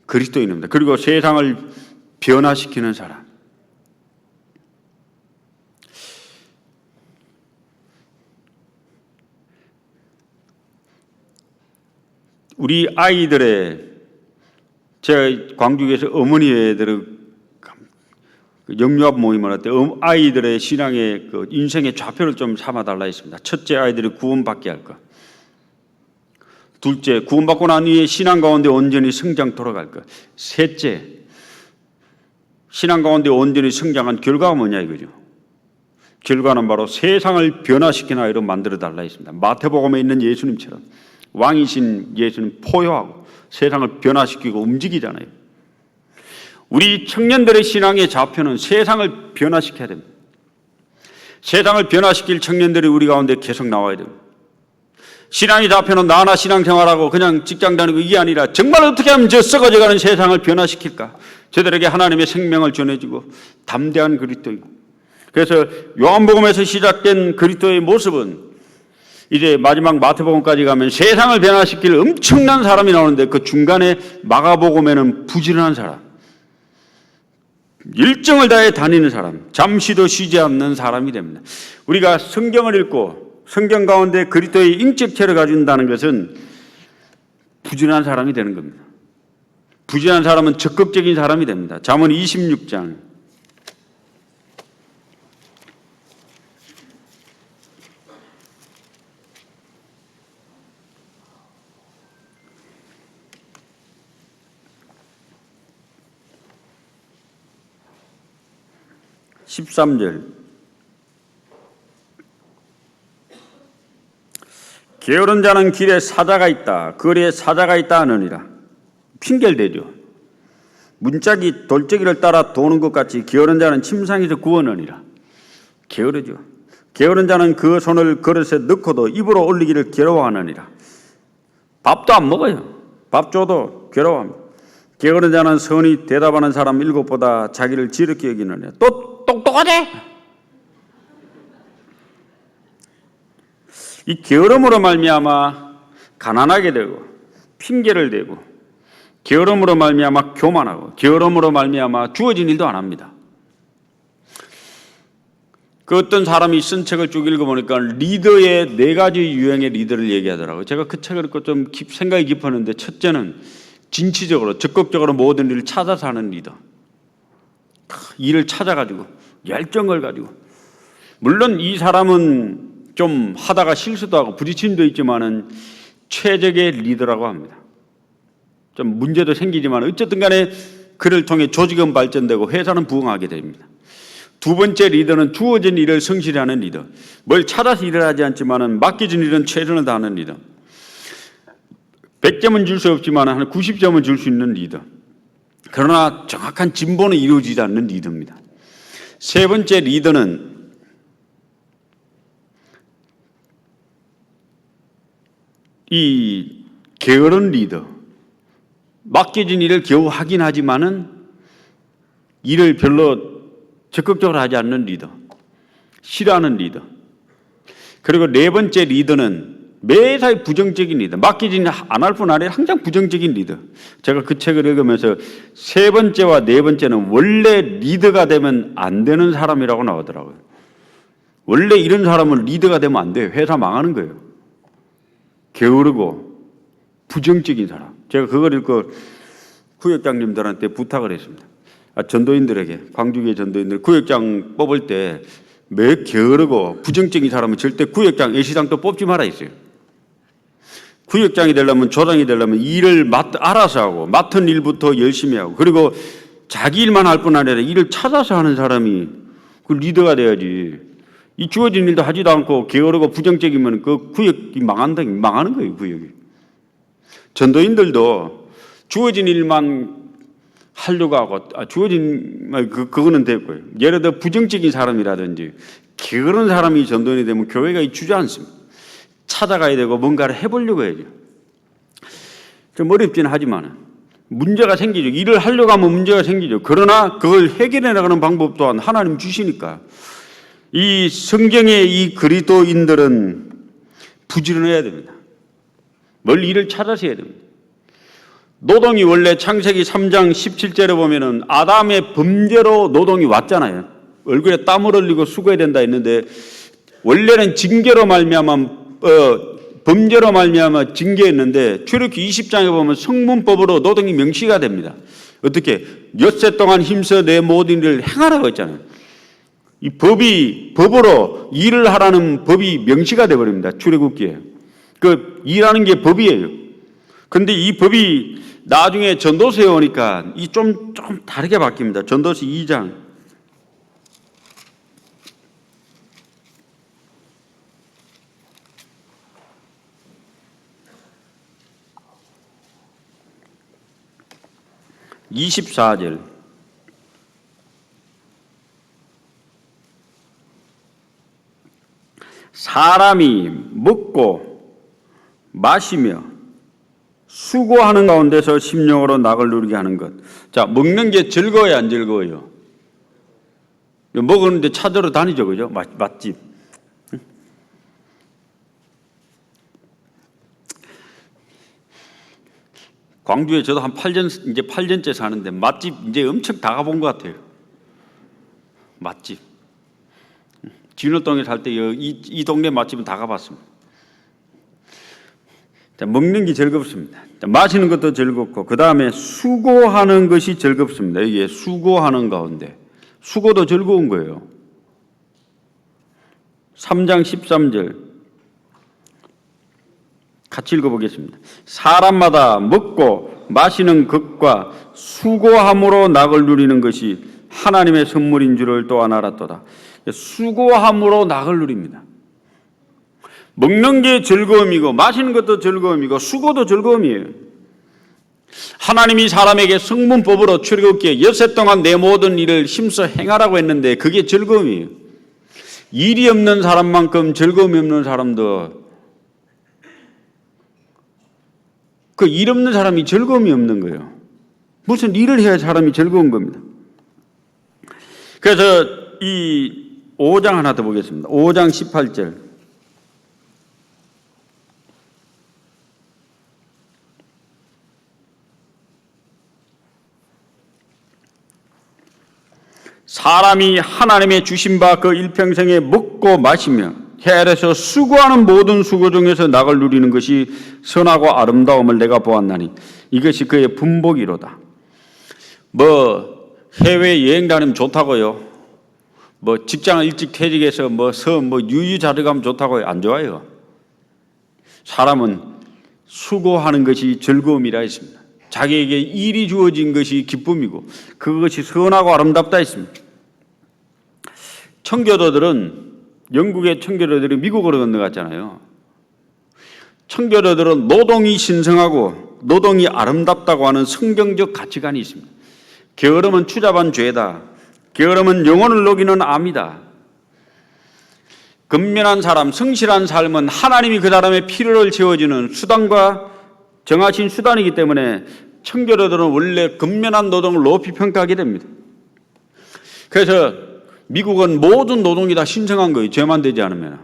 그리스도인입니다. 그리고 세상을 변화시키는 사람. 우리 아이들의 제가 광주에서 어머니 애들을 영유아부 모임을 할 때 아이들의 신앙의 그 인생의 좌표를 좀 삼아달라 했습니다. 첫째, 아이들이 구원받게 할 것. 둘째, 구원받고 난 후에 신앙 가운데 온전히 성장 돌아갈 것. 셋째, 신앙 가운데 온전히 성장한 결과가 뭐냐 이거죠. 결과는 바로 세상을 변화시키는 아이로 만들어 달라 했습니다. 마태복음에 있는 예수님처럼 왕이신 예수님 포효하고 세상을 변화시키고 움직이잖아요. 우리 청년들의 신앙의 좌표는 세상을 변화시켜야 됩니다. 세상을 변화시킬 청년들이 우리 가운데 계속 나와야 됩니다. 신앙의 좌표는 나나 신앙생활하고 그냥 직장 다니고 이게 아니라 정말 어떻게 하면 저 썩어져가는 세상을 변화시킬까? 저들에게 하나님의 생명을 전해주고 담대한 그리스도인. 그래서 요한복음에서 시작된 그리스도의 모습은 이제 마지막 마태복음까지 가면 세상을 변화시킬 엄청난 사람이 나오는데 그 중간에 마가복음에는 부지런한 사람, 일정을 다해 다니는 사람, 잠시도 쉬지 않는 사람이 됩니다. 우리가 성경을 읽고 성경 가운데 그리스도의 인격체를 가진다는 것은 부지런한 사람이 되는 겁니다. 부지런한 사람은 적극적인 사람이 됩니다. 잠언 26장 13절 게으른 자는 길에 사자가 있다. 거리에 사자가 있다 하느니라. 핑계를 대죠. 문짝이 돌적이를 따라 도는 것 같이 게으른 자는 침상에서 구하느니라. 게으르죠. 게으른 자는 그 손을 그릇에 넣고도 입으로 올리기를 괴로워하느니라. 밥도 안 먹어요. 밥 줘도 괴로워합니다. 게으른 자는 선이 대답하는 사람 7보다 자기를 지극히 여기느니라. 또 똑똑하대. 이 게으름으로 말미암아 가난하게 되고 핑계를 대고 게으름으로 말미암아 교만하고 게으름으로 말미암아 주어진 일도 안 합니다. 그 어떤 사람이 쓴 책을 쭉 읽어보니까 리더의 4가지 유형의 리더를 얘기하더라고요. 제가 그 책을 읽고 좀 생각이 깊었는데, 첫째는 진취적으로 적극적으로 모든 일을 찾아서 하는 리더. 일을 찾아가지고 열정을 가지고, 물론 이 사람은 좀 하다가 실수도 하고 부딪힘도 있지만은 최적의 리더라고 합니다. 좀 문제도 생기지만 어쨌든 간에 그를 통해 조직은 발전되고 회사는 부흥하게 됩니다. 두 번째 리더는 주어진 일을 성실히 하는 리더. 뭘 찾아서 일을 하지 않지만은 맡겨진 일은 최선을 다하는 리더. 100점은 줄 수 없지만 한 90점은 줄 수 있는 리더. 그러나 정확한 진보는 이루어지지 않는 리더입니다. 세 번째 리더는 이 게으른 리더. 맡겨진 일을 겨우 하긴 하지만은 일을 별로 적극적으로 하지 않는 리더, 싫어하는 리더. 그리고 네 번째 리더는 매사에 부정적인 리더, 맡기지는 안 할 뿐 아니라 항상 부정적인 리더. 제가 그 책을 읽으면서 세 번째와 네 번째는 원래 리더가 되면 안 되는 사람이라고 나오더라고요. 원래 이런 사람은 리더가 되면 안 돼요. 회사 망하는 거예요. 게으르고 부정적인 사람. 제가 그걸 읽고 구역장님들한테 부탁을 했습니다. 전도인들에게, 광주교회 전도인들 구역장 뽑을 때 매 게으르고 부정적인 사람은 절대 구역장, 예시장도 뽑지 말아 있어요. 구역장이 되려면, 조장이 되려면 일을 알아서 하고 맡은 일부터 열심히 하고, 그리고 자기 일만 할 뿐 아니라 일을 찾아서 하는 사람이 그 리더가 돼야지. 이 주어진 일도 하지도 않고 게으르고 부정적이면 그 구역이 망하는 거예요. 구역이. 전도인들도 주어진 일만 하려고 하고, 그거는 됐고요. 예를 들어 부정적인 사람이라든지 게으른 사람이 전도인이 되면 교회가 주저앉습니다. 찾아가야 되고 뭔가를 해보려고 해야죠. 좀 어렵긴 하지만 문제가 생기죠. 일을 하려고 하면 문제가 생기죠. 그러나 그걸 해결해 나가는 방법 또한 하나님 주시니까. 이 성경의 이 그리스도인들은 부지런해야 됩니다. 뭘 일을 찾아서 해야 됩니다. 노동이 원래 창세기 3장 17절에 보면은 아담의 범죄로 노동이 왔잖아요. 얼굴에 땀을 흘리고 수고해야 된다 했는데, 원래는 징계로 말미암아 범죄로 말미암아 징계했는데, 출애굽기 20장에 보면 성문법으로 노동이 명시가 됩니다. 어떻게? 엿새 동안 힘써 내 모든 일을 행하라고 했잖아요. 이 법으로 일을 하라는 법이 명시가 돼 버립니다. 출애굽기에. 그 일하는 게 법이에요. 그런데 이 법이 나중에 전도서에 오니까 이 좀 다르게 바뀝니다. 전도서 2장. (24절) 사람이 먹고 마시며 수고하는 가운데서 심령으로 낙을 누리게 하는 것. 자, 먹는 게 즐거워요, 안 즐거워요? 먹었는데 찾으러 다니죠, 그죠? 맛집. 광주에 저도 한 8년째 사는데 맛집 이제 엄청 다 가본 것 같아요. 맛집. 진월동에 살 때 이 동네 맛집은 다 가봤습니다. 자, 먹는 게 즐겁습니다. 자, 마시는 것도 즐겁고, 그 다음에 수고하는 것이 즐겁습니다. 이게 수고하는 가운데. 수고도 즐거운 거예요. 3장 13절. 같이 읽어보겠습니다. 사람마다 먹고 마시는 것과 수고함으로 낙을 누리는 것이 하나님의 선물인 줄을 또한 알았도다. 수고함으로 낙을 누립니다. 먹는 게 즐거움이고 마시는 것도 즐거움이고 수고도 즐거움이에요. 하나님이 사람에게 성문법으로 출애굽기에 엿새 동안 내 모든 일을 힘써 행하라고 했는데 그게 즐거움이에요. 일이 없는 사람만큼 즐거움이 없는 사람도 그 일 없는 사람이 즐거움이 없는 거예요. 무슨 일을 해야 사람이 즐거운 겁니다. 그래서 이 5장 하나 더 보겠습니다. 5장 18절. 사람이 하나님의 주신 바 그 일평생에 먹고 마시며 해 아래서 수고하는 모든 수고 중에서 낙을 누리는 것이 선하고 아름다움을 내가 보았나니 이것이 그의 분복이로다. 해외 여행 다니면 좋다고요. 직장을 일찍 퇴직해서 유유자적 가면 좋다고요. 안 좋아요. 사람은 수고하는 것이 즐거움이라 했습니다. 자기에게 일이 주어진 것이 기쁨이고 그것이 선하고 아름답다 했습니다. 청교도들은, 영국의 청교도들이 미국으로 건너갔잖아요. 청교도들은 노동이 신성하고 노동이 아름답다고 하는 성경적 가치관이 있습니다. 게으름은 추잡한 죄다. 게으름은 영혼을 녹이는 암이다. 근면한 사람, 성실한 삶은 하나님이 그 사람의 필요를 채워주는 수단과 정하신 수단이기 때문에 청교도들은 원래 근면한 노동을 높이 평가하게 됩니다. 그래서 미국은 모든 노동이 다 신성한 거예요. 죄만 되지 않으면.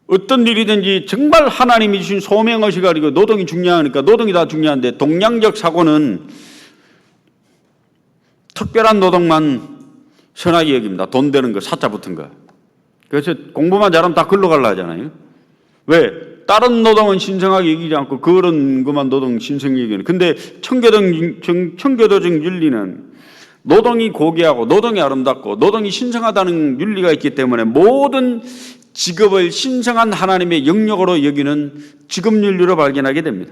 어떤 일이든지 정말 하나님이 주신 소명의식 가지고 노동이 중요하니까 노동이 다 중요한데, 동양적 사고는 특별한 노동만 선하게 여깁니다. 돈 되는 거, 사자 붙은 거. 그래서 공부만 잘하면 다 글로 가려 하잖아요. 왜? 다른 노동은 신성하게 여기지 않고 그런 것만 노동 신성하게 여기는. 근데 청교도적 윤리는 노동이 고귀하고 노동이 아름답고 노동이 신성하다는 윤리가 있기 때문에 모든 직업을 신성한 하나님의 영역으로 여기는 직업 윤리로 발견하게 됩니다.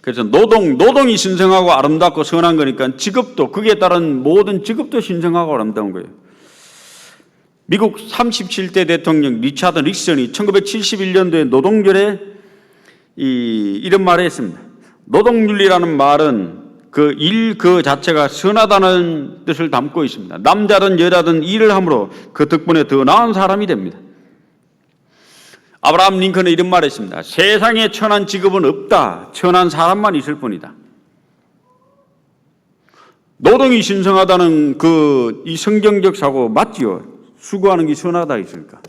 그래서 노동이 신성하고 아름답고 선한 거니까 직업도, 거기에 따른 모든 직업도 신성하고 아름다운 거예요. 미국 37대 대통령 리차드 닉슨이 1971년도에 노동절에 이런 말을 했습니다. 노동윤리라는 말은 그 자체가 선하다는 뜻을 담고 있습니다. 남자든 여자든 일을 함으로 그 덕분에 더 나은 사람이 됩니다. 아브라함 링컨은 이런 말을 했습니다. 세상에 천한 직업은 없다. 천한 사람만 있을 뿐이다. 노동이 신성하다는 이 성경적 사고 맞지요? 수고하는 게 선하다 했으니까.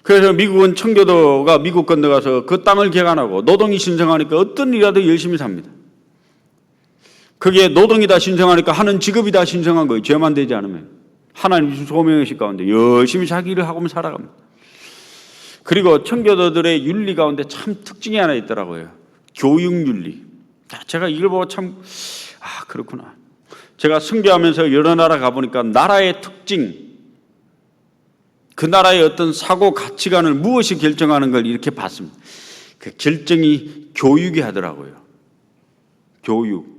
그래서 미국은 청교도가 미국 건너가서 그 땅을 개간하고 노동이 신성하니까 어떤 일이라도 열심히 삽니다. 그게 노동이 다 신성하니까 하는 직업이 다 신성한 거예요. 죄만 되지 않으면. 하나님 주신 소명의식 가운데 열심히 자기 일을 하고 살아갑니다. 그리고 청교도들의 윤리 가운데 참 특징이 하나 있더라고요. 교육윤리. 제가 이걸 보고 그렇구나. 제가 선교하면서 여러 나라 가보니까 나라의 특징, 그 나라의 어떤 사고 가치관을 무엇이 결정하는 걸 이렇게 봤습니다. 그 결정이 교육이 하더라고요. 교육.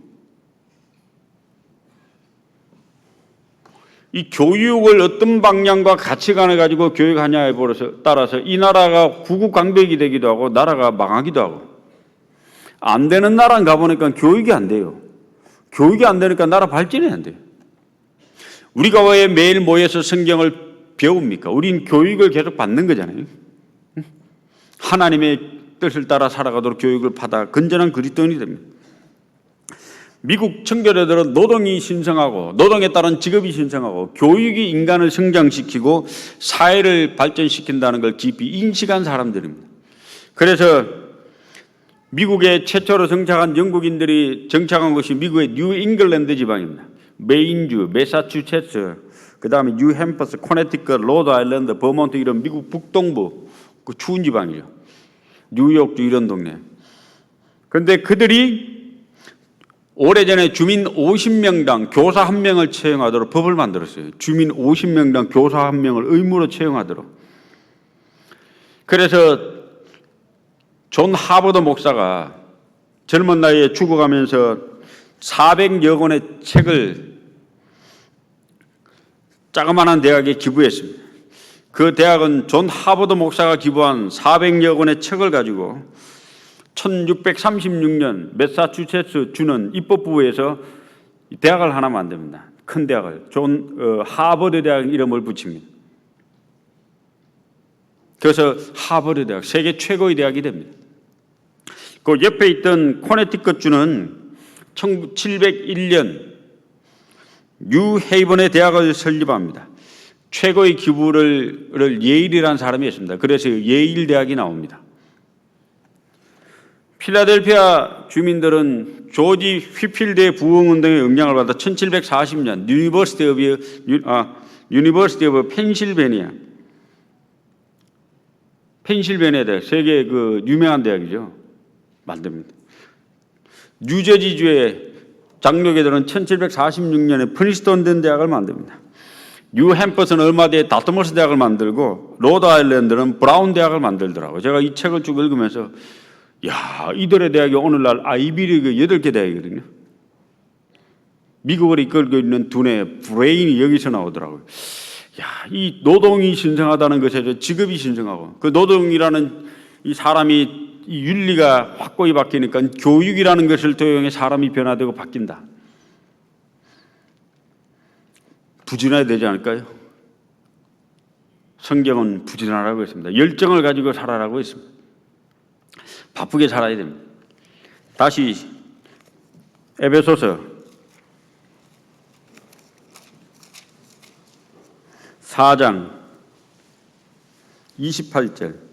이 교육을 어떤 방향과 가치관을 가지고 교육하냐에 따라서 이 나라가 구국강백이 되기도 하고 나라가 망하기도 하고, 안 되는 나라 가보니까 교육이 안 돼요. 교육이 안 되니까 나라 발전이 안 돼요. 우리가 왜 매일 모여서 성경을 배웁니까? 우린 교육을 계속 받는 거잖아요. 하나님의 뜻을 따라 살아가도록 교육을 받아 건전한 그리스도인이 됩니다. 미국 청교도들은 노동이 신성하고 노동에 따른 직업이 신성하고 교육이 인간을 성장시키고 사회를 발전시킨다는 걸 깊이 인식한 사람들입니다. 그래서 미국에 최초로 정착한 영국인들이 정착한 곳이 미국의 뉴 잉글랜드 지방입니다. 메인주, 매사추세츠, 그 다음에 뉴햄퍼스, 코네티컷, 로드 아일랜드, 버몬트, 이런 미국 북동부 그 추운 지방이에요. 뉴욕주 이런 동네. 그런데 그들이 오래전에 주민 50명당 교사 1명을 채용하도록 법을 만들었어요. 주민 50명당 교사 1명을 의무로 채용하도록. 그래서 존 하버드 목사가 젊은 나이에 죽어가면서 400여 권의 책을 자그마한 대학에 기부했습니다. 그 대학은 존 하버드 목사가 기부한 400여 권의 책을 가지고 1636년 매사추세츠 주는 입법부에서 대학을 하나 만듭니다. 큰 대학을. 하버드 대학 이름을 붙입니다. 그래서 하버드 대학, 세계 최고의 대학이 됩니다. 그 옆에 있던 코네티컷주는 1701년 뉴헤이븐의 대학을 설립합니다. 최고의 기부를 예일이라는 사람이 했습니다. 그래서 예일 대학이 나옵니다. 필라델피아 주민들은 조지 휘필드의 부흥운동의 영향을 받아 1740년 유니버시티 오브 펜실베니아 대학, 세계 유명한 대학이죠. 만듭니다. 뉴저지주의 장로교들은 1746년에 프린스턴 대학을 만듭니다. 뉴햄퍼스는 얼마 뒤에 다트머스 대학을 만들고 로드아일랜드는 브라운 대학을 만들더라고요. 제가 이 책을 쭉 읽으면서 이들의 대학이 오늘날 아이비리그 8개 대학이거든요. 미국을 이끌고 있는 두뇌 브레인이 여기서 나오더라고요. 이 노동이 신성하다는 것에 직업이 신성하고 그 노동이라는 이 사람이 이 윤리가 확고히 바뀌니까 교육이라는 것을 도용해 사람이 변화되고 바뀐다. 부진해야 되지 않을까요? 성경은 부진하라고 했습니다. 열정을 가지고 살아라고 했습니다. 바쁘게 살아야 됩니다. 다시 에베소서 4장 28절.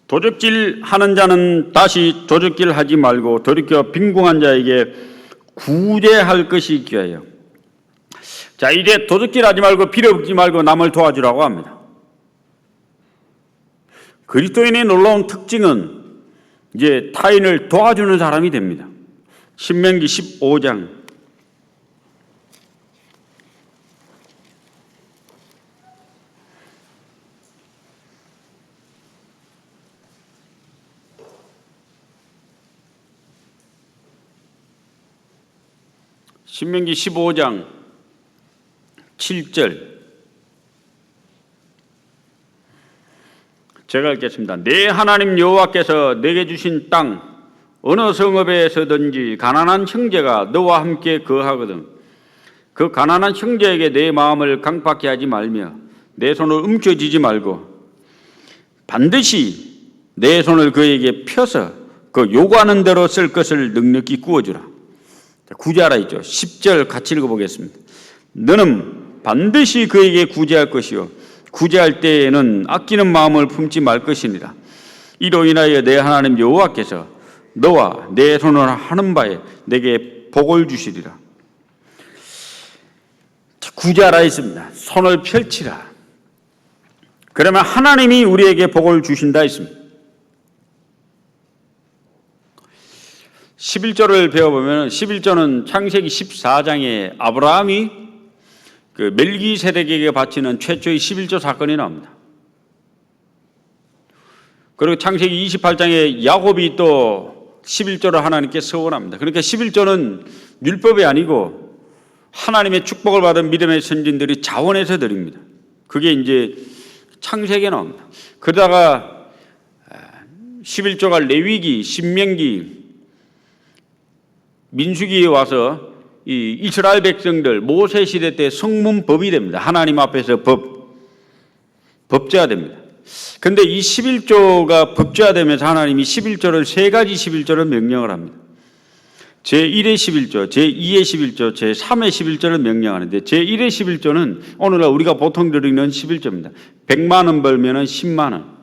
도적질 하는 자는 다시 도적질 하지 말고 돌이켜 빈궁한 자에게 구제할 것이 귀하여. 자, 이제 도적질 하지 말고 빌어먹지 말고 남을 도와주라고 합니다. 그리스도인의 놀라운 특징은 이제 타인을 도와주는 사람이 됩니다. 신명기 15장 7절 제가 읽겠습니다. 내 하나님 여호와께서 내게 주신 땅 어느 성읍에서든지 가난한 형제가 너와 함께 거하거든 그 가난한 형제에게 내 마음을 강팍케 하지 말며 내 손을 움켜쥐지 말고 반드시 내 손을 그에게 펴서 그 요구하는 대로 쓸 것을 넉넉히 구워주라. 구제하라 있죠. 10절 같이 읽어보겠습니다. 너는 반드시 그에게 구제할 것이요 구제할 때에는 아끼는 마음을 품지 말 것이니라. 이로 인하여 내 하나님 여호와께서 너와 내 손을 하는 바에 내게 복을 주시리라. 구제하라 있습니다. 손을 펼치라. 그러면 하나님이 우리에게 복을 주신다 했습니다. 11절을 배워보면 11절은 창세기 14장에 아브라함이 그 멜기세덱에게 바치는 최초의 11조 사건이 나옵니다. 그리고 창세기 28장에 야곱이 또 11조를 하나님께 서원합니다. 그러니까 11조는 율법이 아니고 하나님의 축복을 받은 믿음의 선진들이 자원해서 드립니다. 그게 이제 창세기에 나옵니다. 그러다가 11조가 레위기, 신명기, 민수기에 와서 이 이스라엘 백성들 모세 시대 때 성문법이 됩니다. 하나님 앞에서 법제화 됩니다. 근데 이 11조가 법제화되면서 하나님이 11조를 세 가지 11조를 명령을 합니다. 제1의 11조, 제2의 11조, 제3의 11조를 명령하는데 제1의 11조는 오늘날 우리가 보통 드리는 11조입니다. 100만 원 벌면은 10만 원.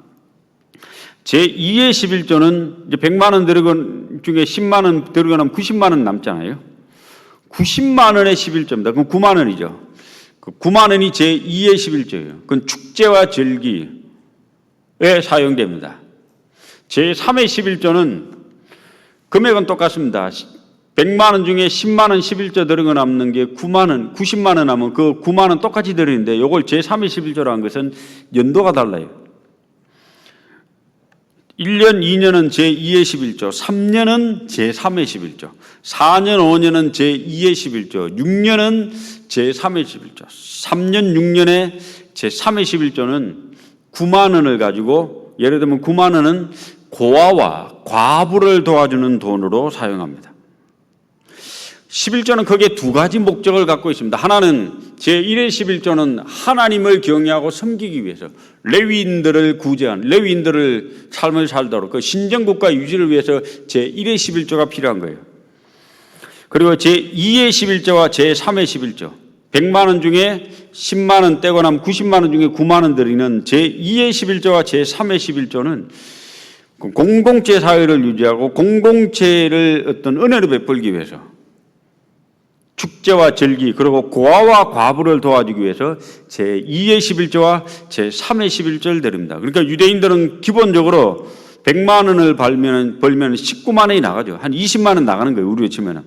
제2의 11조는 이제 100만 원 들어간 중에 10만 원 들어가 나면 90만 원 남잖아요. 90만 원의 11조입니다. 그럼 9만 원이죠. 그 9만 원이 제2의 11조예요. 그건 축제와 절기에 사용됩니다. 제3의 11조는 금액은 똑같습니다. 100만 원 중에 10만 원 11조 들어가 남는 게 9만 원, 90만 원 하면 그 9만 원 똑같이 들어있는데 이걸 제3의 11조라는 것은 연도가 달라요. 1년, 2년은 제2의 11조, 3년은 제3의 11조, 4년, 5년은 제2의 11조, 6년은 제3의 11조, 3년, 6년에 제3의 11조는 9만 원을 가지고 예를 들면 9만 원은 고아와 과부를 도와주는 돈으로 사용합니다. 11조는 크게 두 가지 목적을 갖고 있습니다. 하나는 제1의 11조는 하나님을 경외하고 섬기기 위해서 레위인들을 구제한, 레위인들을 삶을 살도록 그 신정국가 유지를 위해서 제1의 11조가 필요한 거예요. 그리고 제2의 11조와 제3의 11조 100만 원 중에 10만 원 떼고 나면 90만 원 중에 9만 원 드리는 제2의 11조와 제3의 11조는 공동체 사회를 유지하고 공동체를 어떤 은혜를 베풀기 위해서 축제와 절기 그리고 고아와 과부를 도와주기 위해서 제2의 11조와 제3의 11조를 드립니다. 그러니까 유대인들은 기본적으로 100만 원을 벌면 19만 원이 나가죠. 한 20만 원 나가는 거예요. 우리로 치면은.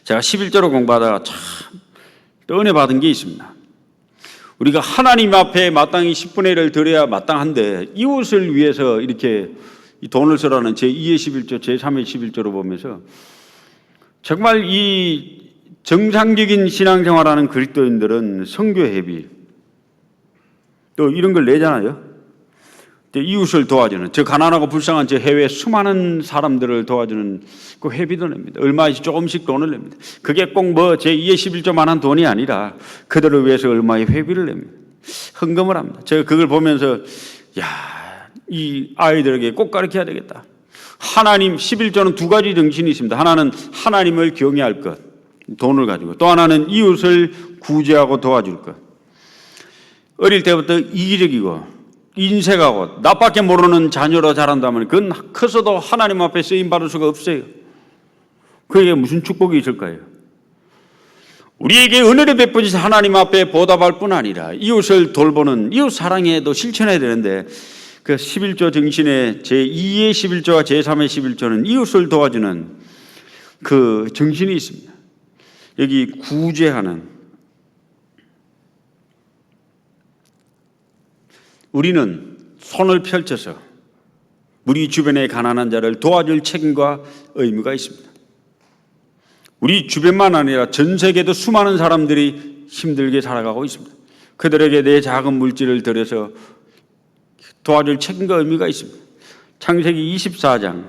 제가 11조로 공부하다가 참 은혜 받은 게 있습니다. 우리가 하나님 앞에 마땅히 10분의 1을 드려야 마땅한데 이웃을 위해서 이렇게 돈을 쓰라는 제2의 11조, 제3의 11조로 보면서 정말 이 정상적인 신앙생활하는 그리스도인들은 선교회비 또 이런 걸 내잖아요. 이웃을 도와주는 저 가난하고 불쌍한 저 해외 수많은 사람들을 도와주는 그 회비도 냅니다. 얼마씩 조금씩 돈을 냅니다. 그게 꼭 뭐 제2의 11조만한 돈이 아니라 그들을 위해서 얼마의 회비를 냅니다. 헌금을 합니다. 제가 그걸 보면서 이 아이들에게 꼭 가르쳐야 되겠다. 하나님 11조는 두 가지 정신이 있습니다. 하나는 하나님을 경외할 것, 돈을 가지고 또 하나는 이웃을 구제하고 도와줄 것. 어릴 때부터 이기적이고 인색하고 나밖에 모르는 자녀로 자란다면 그건 커서도 하나님 앞에 쓰임받을 수가 없어요. 그에게 무슨 축복이 있을까요? 우리에게 은혜를 베푸신 하나님 앞에 보답할 뿐 아니라 이웃을 돌보는 이웃 사랑에도 실천해야 되는데 그 11조 정신의 제2의 11조와 제3의 11조는 이웃을 도와주는 그 정신이 있습니다. 여기 구제하는 우리는 손을 펼쳐서 우리 주변의 가난한 자를 도와줄 책임과 의무가 있습니다. 우리 주변만 아니라 전 세계도 수많은 사람들이 힘들게 살아가고 있습니다. 그들에게 내 작은 물질을 들여서 도와줄 책임과 의미가 있습니다. 창세기 24장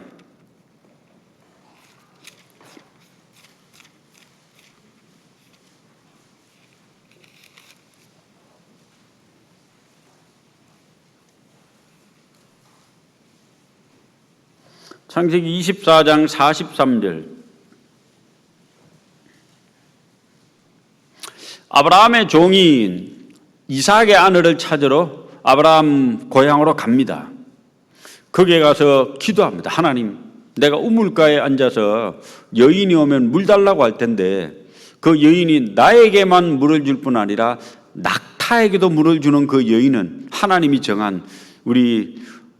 43절 아브라함의 종이 이삭의 아내를 찾으러 아브라함 고향으로 갑니다. 거기에 가서 기도합니다. 하나님, 내가 우물가에 앉아서 여인이 오면 물 달라고 할 텐데 그 여인이 나에게만 물을 줄 뿐 아니라 낙타에게도 물을 주는 그 여인은 하나님이 정한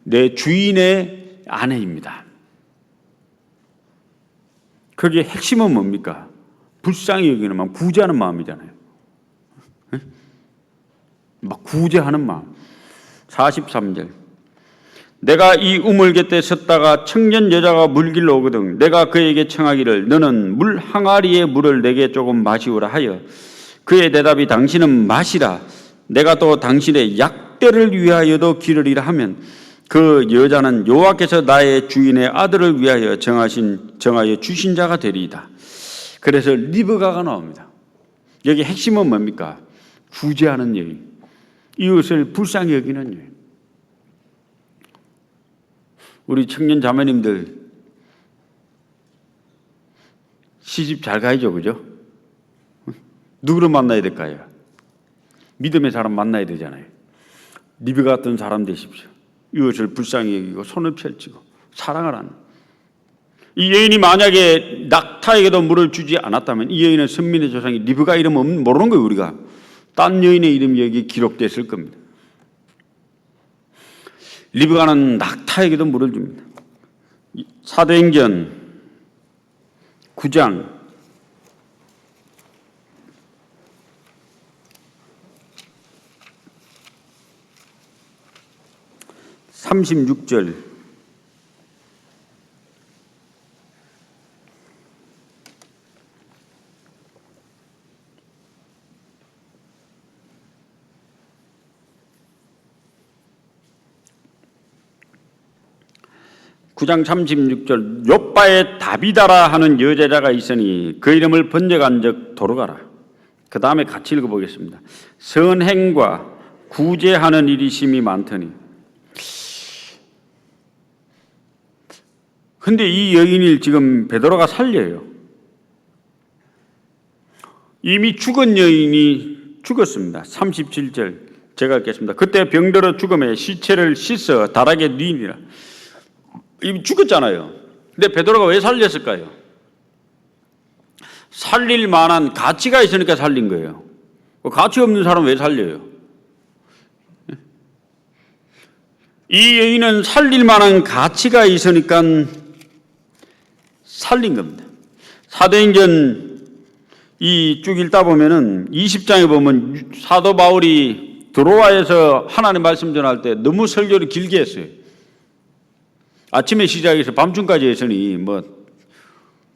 내 주인의 아내입니다. 거기에 핵심은 뭡니까? 불쌍히 여기는 마음, 구제하는 마음이잖아요. 막 구제하는 마음. 43절 내가 이 우물 곁에 섰다가 청년 여자가 물길로 오거든 내가 그에게 청하기를 너는 물 항아리에 물을 내게 조금 마시오라 하여 그의 대답이 당신은 마시라 내가 또 당신의 약대를 위하여도 기르리라 하면 그 여자는 여호와께서 나의 주인의 아들을 위하여 정하여 주신 자가 되리이다. 그래서 리브가가 나옵니다. 여기 핵심은 뭡니까? 구제하는 여인, 이웃을 불쌍히 여기는 여인. 우리 청년 자매님들 시집 잘 가야죠, 그죠? 누구를 만나야 될까요? 믿음의 사람 만나야 되잖아요. 리브가 같은 사람 되십시오. 이웃을 불쌍히 여기고 손을 펼치고 사랑을 하는. 이 여인이 만약에 낙타에게도 물을 주지 않았다면 이 여인은 선민의 조상이 리브가 이름 모르는 거예요. 우리가 딴 여인의 이름이 여기 기록됐을 겁니다. 리브가는 낙타에게도 물을 줍니다. 사도행전 9장 36절 9장 36절 욥바에 다비다라 하는 여제자가 있으니 그 이름을 번역한 적 도로가라. 그 다음에 같이 읽어보겠습니다. 선행과 구제하는 일이 심히 많더니. 근데 이 여인을 지금 베드로가 살려요. 이미 죽은 여인이 죽었습니다. 37절 제가 읽겠습니다. 그때 병들어 죽음에 시체를 씻어 다락에 뉘니라. 이미 죽었잖아요. 근데 베드로가 왜 살렸을까요? 살릴 만한 가치가 있으니까 살린 거예요. 가치 없는 사람 왜 살려요? 이 여인은 살릴 만한 가치가 있으니까 살린 겁니다. 사도행전 이 쭉 읽다 보면은 20장에 보면 사도 바울이 드로아에서 하나님 말씀 전할 때 너무 설교를 길게 했어요. 아침에 시작해서 밤중까지 했으니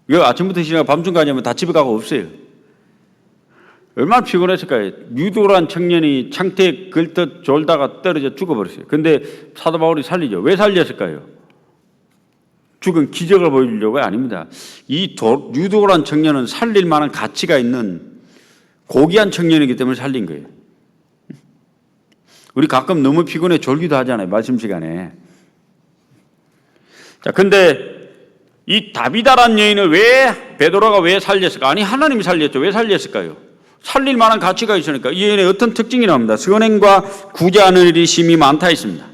이거 아침부터 시작하고 밤중까지 하면 다 집에 가고 없어요. 얼마나 피곤했을까요? 유도란 청년이 창태에 걸터 졸다가 떨어져 죽어버렸어요. 근데 사도 바울이 살리죠. 왜 살렸을까요? 죽은 기적을 보여주려고 아닙니다. 이 유도란 청년은 살릴 만한 가치가 있는 고귀한 청년이기 때문에 살린 거예요. 우리 가끔 너무 피곤해 졸기도 하잖아요. 말씀 시간에. 자, 근데 이 다비다란 여인을 베드로가 왜 살렸을까? 아니, 하나님이 살렸죠. 왜 살렸을까요? 살릴 만한 가치가 있으니까. 이 여인의 어떤 특징이 나옵니다. 선행과 구제하는 일이 심히 많다 있습니다.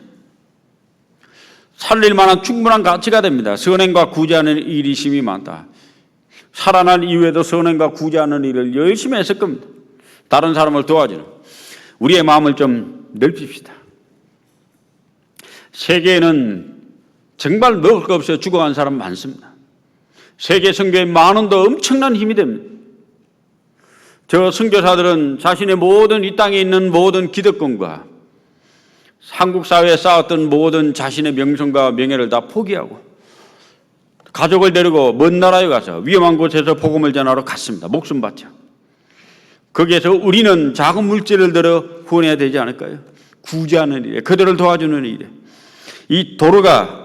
살릴 만한 충분한 가치가 됩니다. 선행과 구제하는 일이 심히 많다. 살아난 이후에도 선행과 구제하는 일을 열심히 했을 겁니다. 다른 사람을 도와주는. 우리의 마음을 좀 넓힙시다. 세계에는 정말 먹을 거 없어 죽어간 사람 많습니다. 세계 선교에 만 원도 엄청난 힘이 됩니다. 저 선교사들은 자신의 모든 이 땅에 있는 모든 기득권과 한국 사회에 쌓았던 모든 자신의 명성과 명예를 다 포기하고 가족을 데리고 먼 나라에 가서 위험한 곳에서 복음을 전하러 갔습니다. 목숨 바쳐. 거기에서 우리는 작은 물질을 들어 후원해야 되지 않을까요? 구제하는 일에, 그들을 도와주는 일에. 이 도로가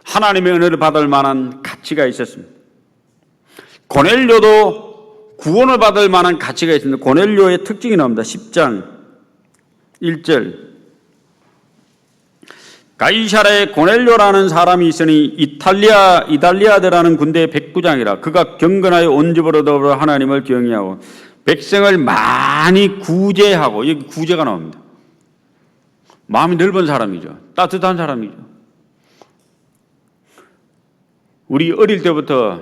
하나님의 은혜를 받을 만한 가치가 있었습니다. 고넬료도 구원을 받을 만한 가치가 있습니다. 고넬료의 특징이 나옵니다. 10장 1절 가이사라에 고넬료라는 사람이 있으니 이달리아드라는 군대의 백부장이라. 그가 경건하여 온 집으로 더불어 하나님을 경외하고 백성을 많이 구제하고. 여기 구제가 나옵니다. 마음이 넓은 사람이죠. 따뜻한 사람이죠. 우리 어릴 때부터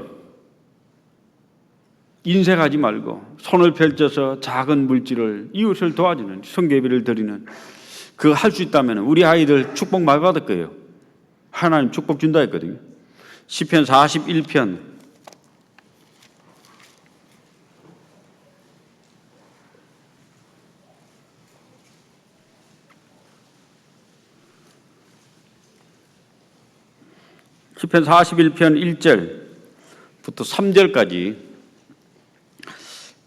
인색하지 말고 손을 펼쳐서 작은 물질을 이웃을 도와주는 선교비를 드리는 그거 할 수 있다면 우리 아이들 축복 많이 받을 거예요. 하나님 축복 준다 했거든요. 시편 41편 41편 1절부터 3절까지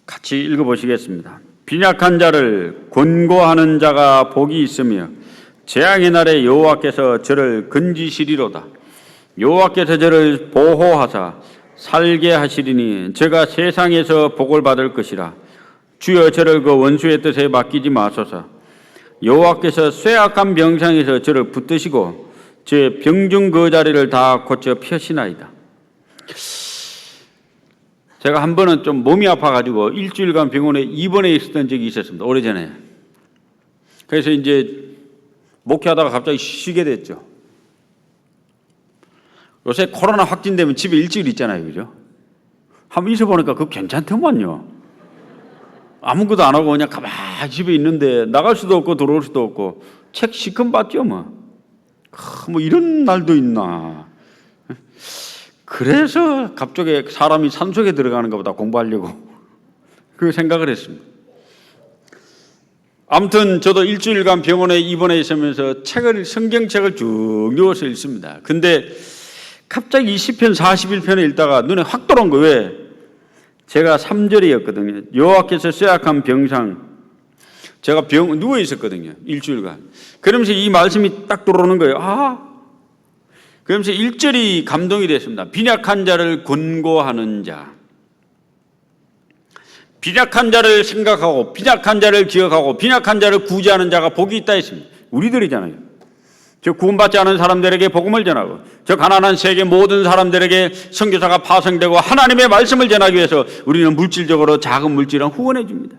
같이 읽어보시겠습니다. 빈약한 자를 권고하는 자가 복이 있으며 재앙의 날에 여호와께서 저를 건지시리로다. 여호와께서 저를 보호하사 살게 하시리니 제가 세상에서 복을 받을 것이라. 주여 저를 그 원수의 뜻에 맡기지 마소서. 여호와께서 쇠약한 병상에서 저를 붙드시고 제 병중 그 자리를 다 고쳐 펴시나이다. 제가 한 번은 좀 몸이 아파가지고 일주일간 병원에 입원해 있었던 적이 있었습니다. 오래전에. 그래서 이제 목회하다가 갑자기 쉬게 됐죠. 요새 코로나 확진되면 집에 일주일 있잖아요. 그죠? 한번 있어보니까 그거 괜찮더만요. 아무것도 안 하고 그냥 가만히 집에 있는데 나갈 수도 없고 들어올 수도 없고 책 시큼 봤죠 뭐. 뭐 이런 날도 있나. 그래서 갑자기 사람이 산속에 들어가는 것보다 공부하려고 그 생각을 했습니다. 아무튼 저도 일주일간 병원에 입원해 있으면서 성경책을 쭉 누워서 읽습니다. 근데 갑자기 이 시편 41편을 읽다가 눈에 확 들어온 거예요. 왜? 제가 3절이었거든요. 여호와께서 쇠약한 병상. 제가 누워 있었거든요. 일주일간. 그러면서 이 말씀이 딱 들어오는 거예요. 그러면서 1절이 감동이 됐습니다. 빈약한 자를 권고하는 자. 빈약한 자를 생각하고 빈약한 자를 기억하고 빈약한 자를 구제하는 자가 복이 있다 했습니다. 우리들이잖아요. 저 구원받지 않은 사람들에게 복음을 전하고 저 가난한 세계 모든 사람들에게 선교사가 파송되고 하나님의 말씀을 전하기 위해서 우리는 물질적으로 작은 물질은 후원해 줍니다.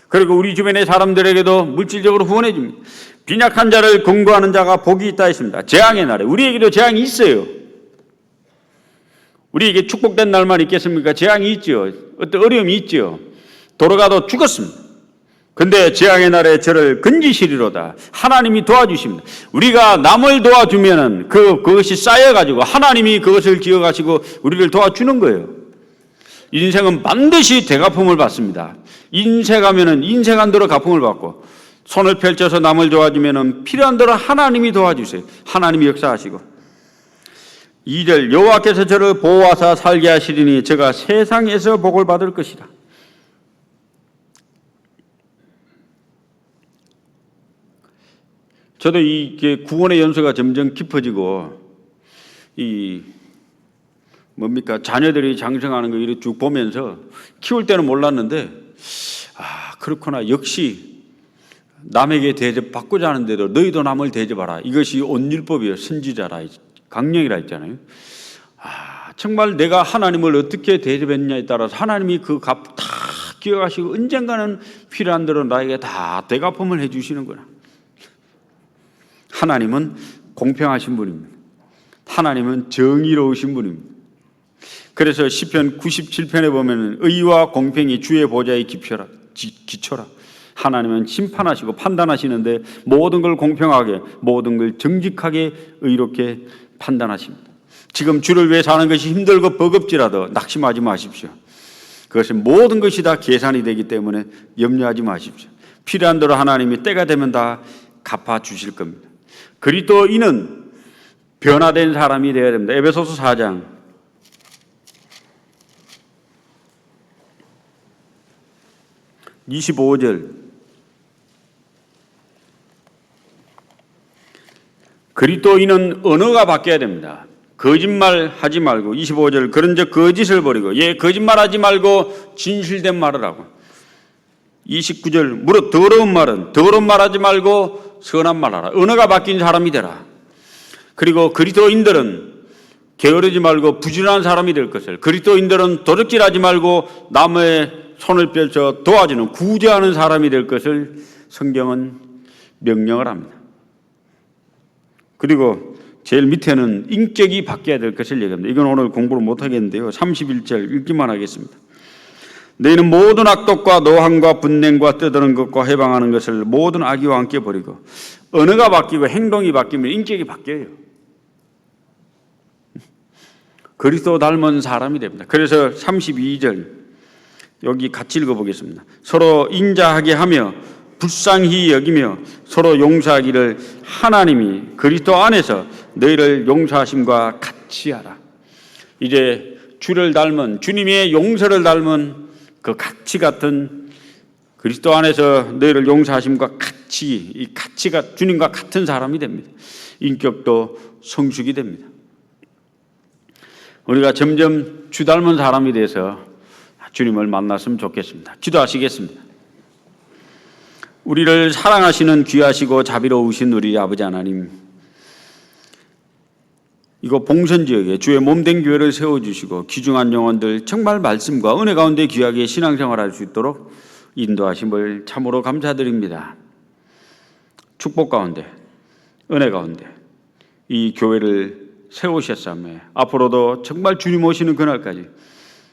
그리고 우리 주변의 사람들에게도 물질적으로 후원해 줍니다. 빈약한 자를 권고하는 자가 복이 있다 했습니다. 재앙의 날에 우리에게도 재앙이 있어요. 우리에게 축복된 날만 있겠습니까? 재앙이 있죠. 어떤 어려움이 있죠. 돌아가도 죽었습니다. 근데 재앙의 날에 저를 건지시리로다. 하나님이 도와주십니다. 우리가 남을 도와주면은 그것이 쌓여가지고 하나님이 그것을 기억하시고 우리를 도와주는 거예요. 인생은 반드시 대갚음을 받습니다. 인생하면은 인생한 대로 갚음을 받고 손을 펼쳐서 남을 도와주면은 필요한 대로 하나님이 도와주세요. 하나님이 역사하시고 2절 여호와께서 저를 보호하사 살게 하시리니 제가 세상에서 복을 받을 것이다. 저도 이게 구원의 연수가 점점 깊어지고 자녀들이 장성하는 거 이렇게 쭉 보면서 키울 때는 몰랐는데 그렇구나. 역시 남에게 대접받고자 하는데도 너희도 남을 대접하라. 이것이 온율법이에요. 선지자라 강령이라 했잖아요. 정말 내가 하나님을 어떻게 대접했냐에 따라서 하나님이 그 값 다 기억하시고 언젠가는 필요한 대로 나에게 다 대갚음을 해주시는구나. 하나님은 공평하신 분입니다. 하나님은 정의로우신 분입니다. 그래서 시편 97편에 보면 의와 공평이 주의 보좌에 기초라. 하나님은 심판하시고 판단하시는데 모든 걸 공평하게 모든 걸 정직하게 의롭게 판단하십니다. 지금 주를 위해 사는 것이 힘들고 버겁지라도 낙심하지 마십시오. 그것은 모든 것이 다 계산이 되기 때문에 염려하지 마십시오. 필요한 대로 하나님이 때가 되면 다 갚아주실 겁니다. 그리스도인은 변화된 사람이 되어야 됩니다. 에베소서 4장 25절 그리스도인은 언어가 바뀌어야 됩니다. 거짓말 하지 말고 25절 그런즉 거짓을 버리고 거짓말하지 말고 진실된 말을 하고 29절 무릇 더러운 말하지 말고 선한 말하라. 언어가 바뀐 사람이 되라. 그리고 그리스도인들은 게으르지 말고 부지런한 사람이 될 것을 그리스도인들은 도적질하지 말고 남의 손을 펼쳐 도와주는 구제하는 사람이 될 것을 성경은 명령을 합니다. 그리고 제일 밑에는 인격이 바뀌어야 될 것을 얘기합니다. 이건 오늘 공부를 못하겠는데요. 31절 읽기만 하겠습니다. 너희는 모든 악독과 노함과 분냉과 떠드는 것과 해방하는 것을 모든 악의와 함께 버리고 언어가 바뀌고 행동이 바뀌면 인격이 바뀌어요. 그리스도 닮은 사람이 됩니다. 그래서 32절 여기 같이 읽어보겠습니다. 서로 인자하게 하며 불쌍히 여기며 서로 용서하기를 하나님이 그리스도 안에서 너희를 용서하심과 같이 하라. 이제 주를 닮은 주님의 용서를 닮은 그 가치 같은 그리스도 안에서 너희를 용서하심과 같이 이 가치가 주님과 같은 사람이 됩니다. 인격도 성숙이 됩니다. 우리가 점점 주 닮은 사람이 돼서 주님을 만났으면 좋겠습니다. 기도하시겠습니다. 우리를 사랑하시는 귀하시고 자비로우신 우리 아버지 하나님, 이곳 봉선지역에 주의 몸된 교회를 세워주시고 귀중한 영혼들 정말 말씀과 은혜 가운데 귀하게 신앙생활할 수 있도록 인도하심을 참으로 감사드립니다. 축복 가운데 은혜 가운데 이 교회를 세우셨사매 앞으로도 정말 주님 오시는 그날까지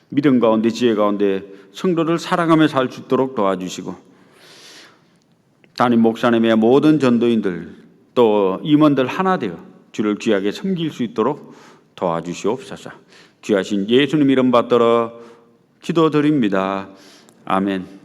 믿음 가운데 지혜 가운데 성도를 사랑하며 살 수 있도록 도와주시고 담임 목사님의 모든 전도인들 또 임원들 하나 되어 주를 귀하게 섬길 수 있도록 도와주시옵소서. 귀하신 예수님 이름 받들어 기도드립니다. 아멘.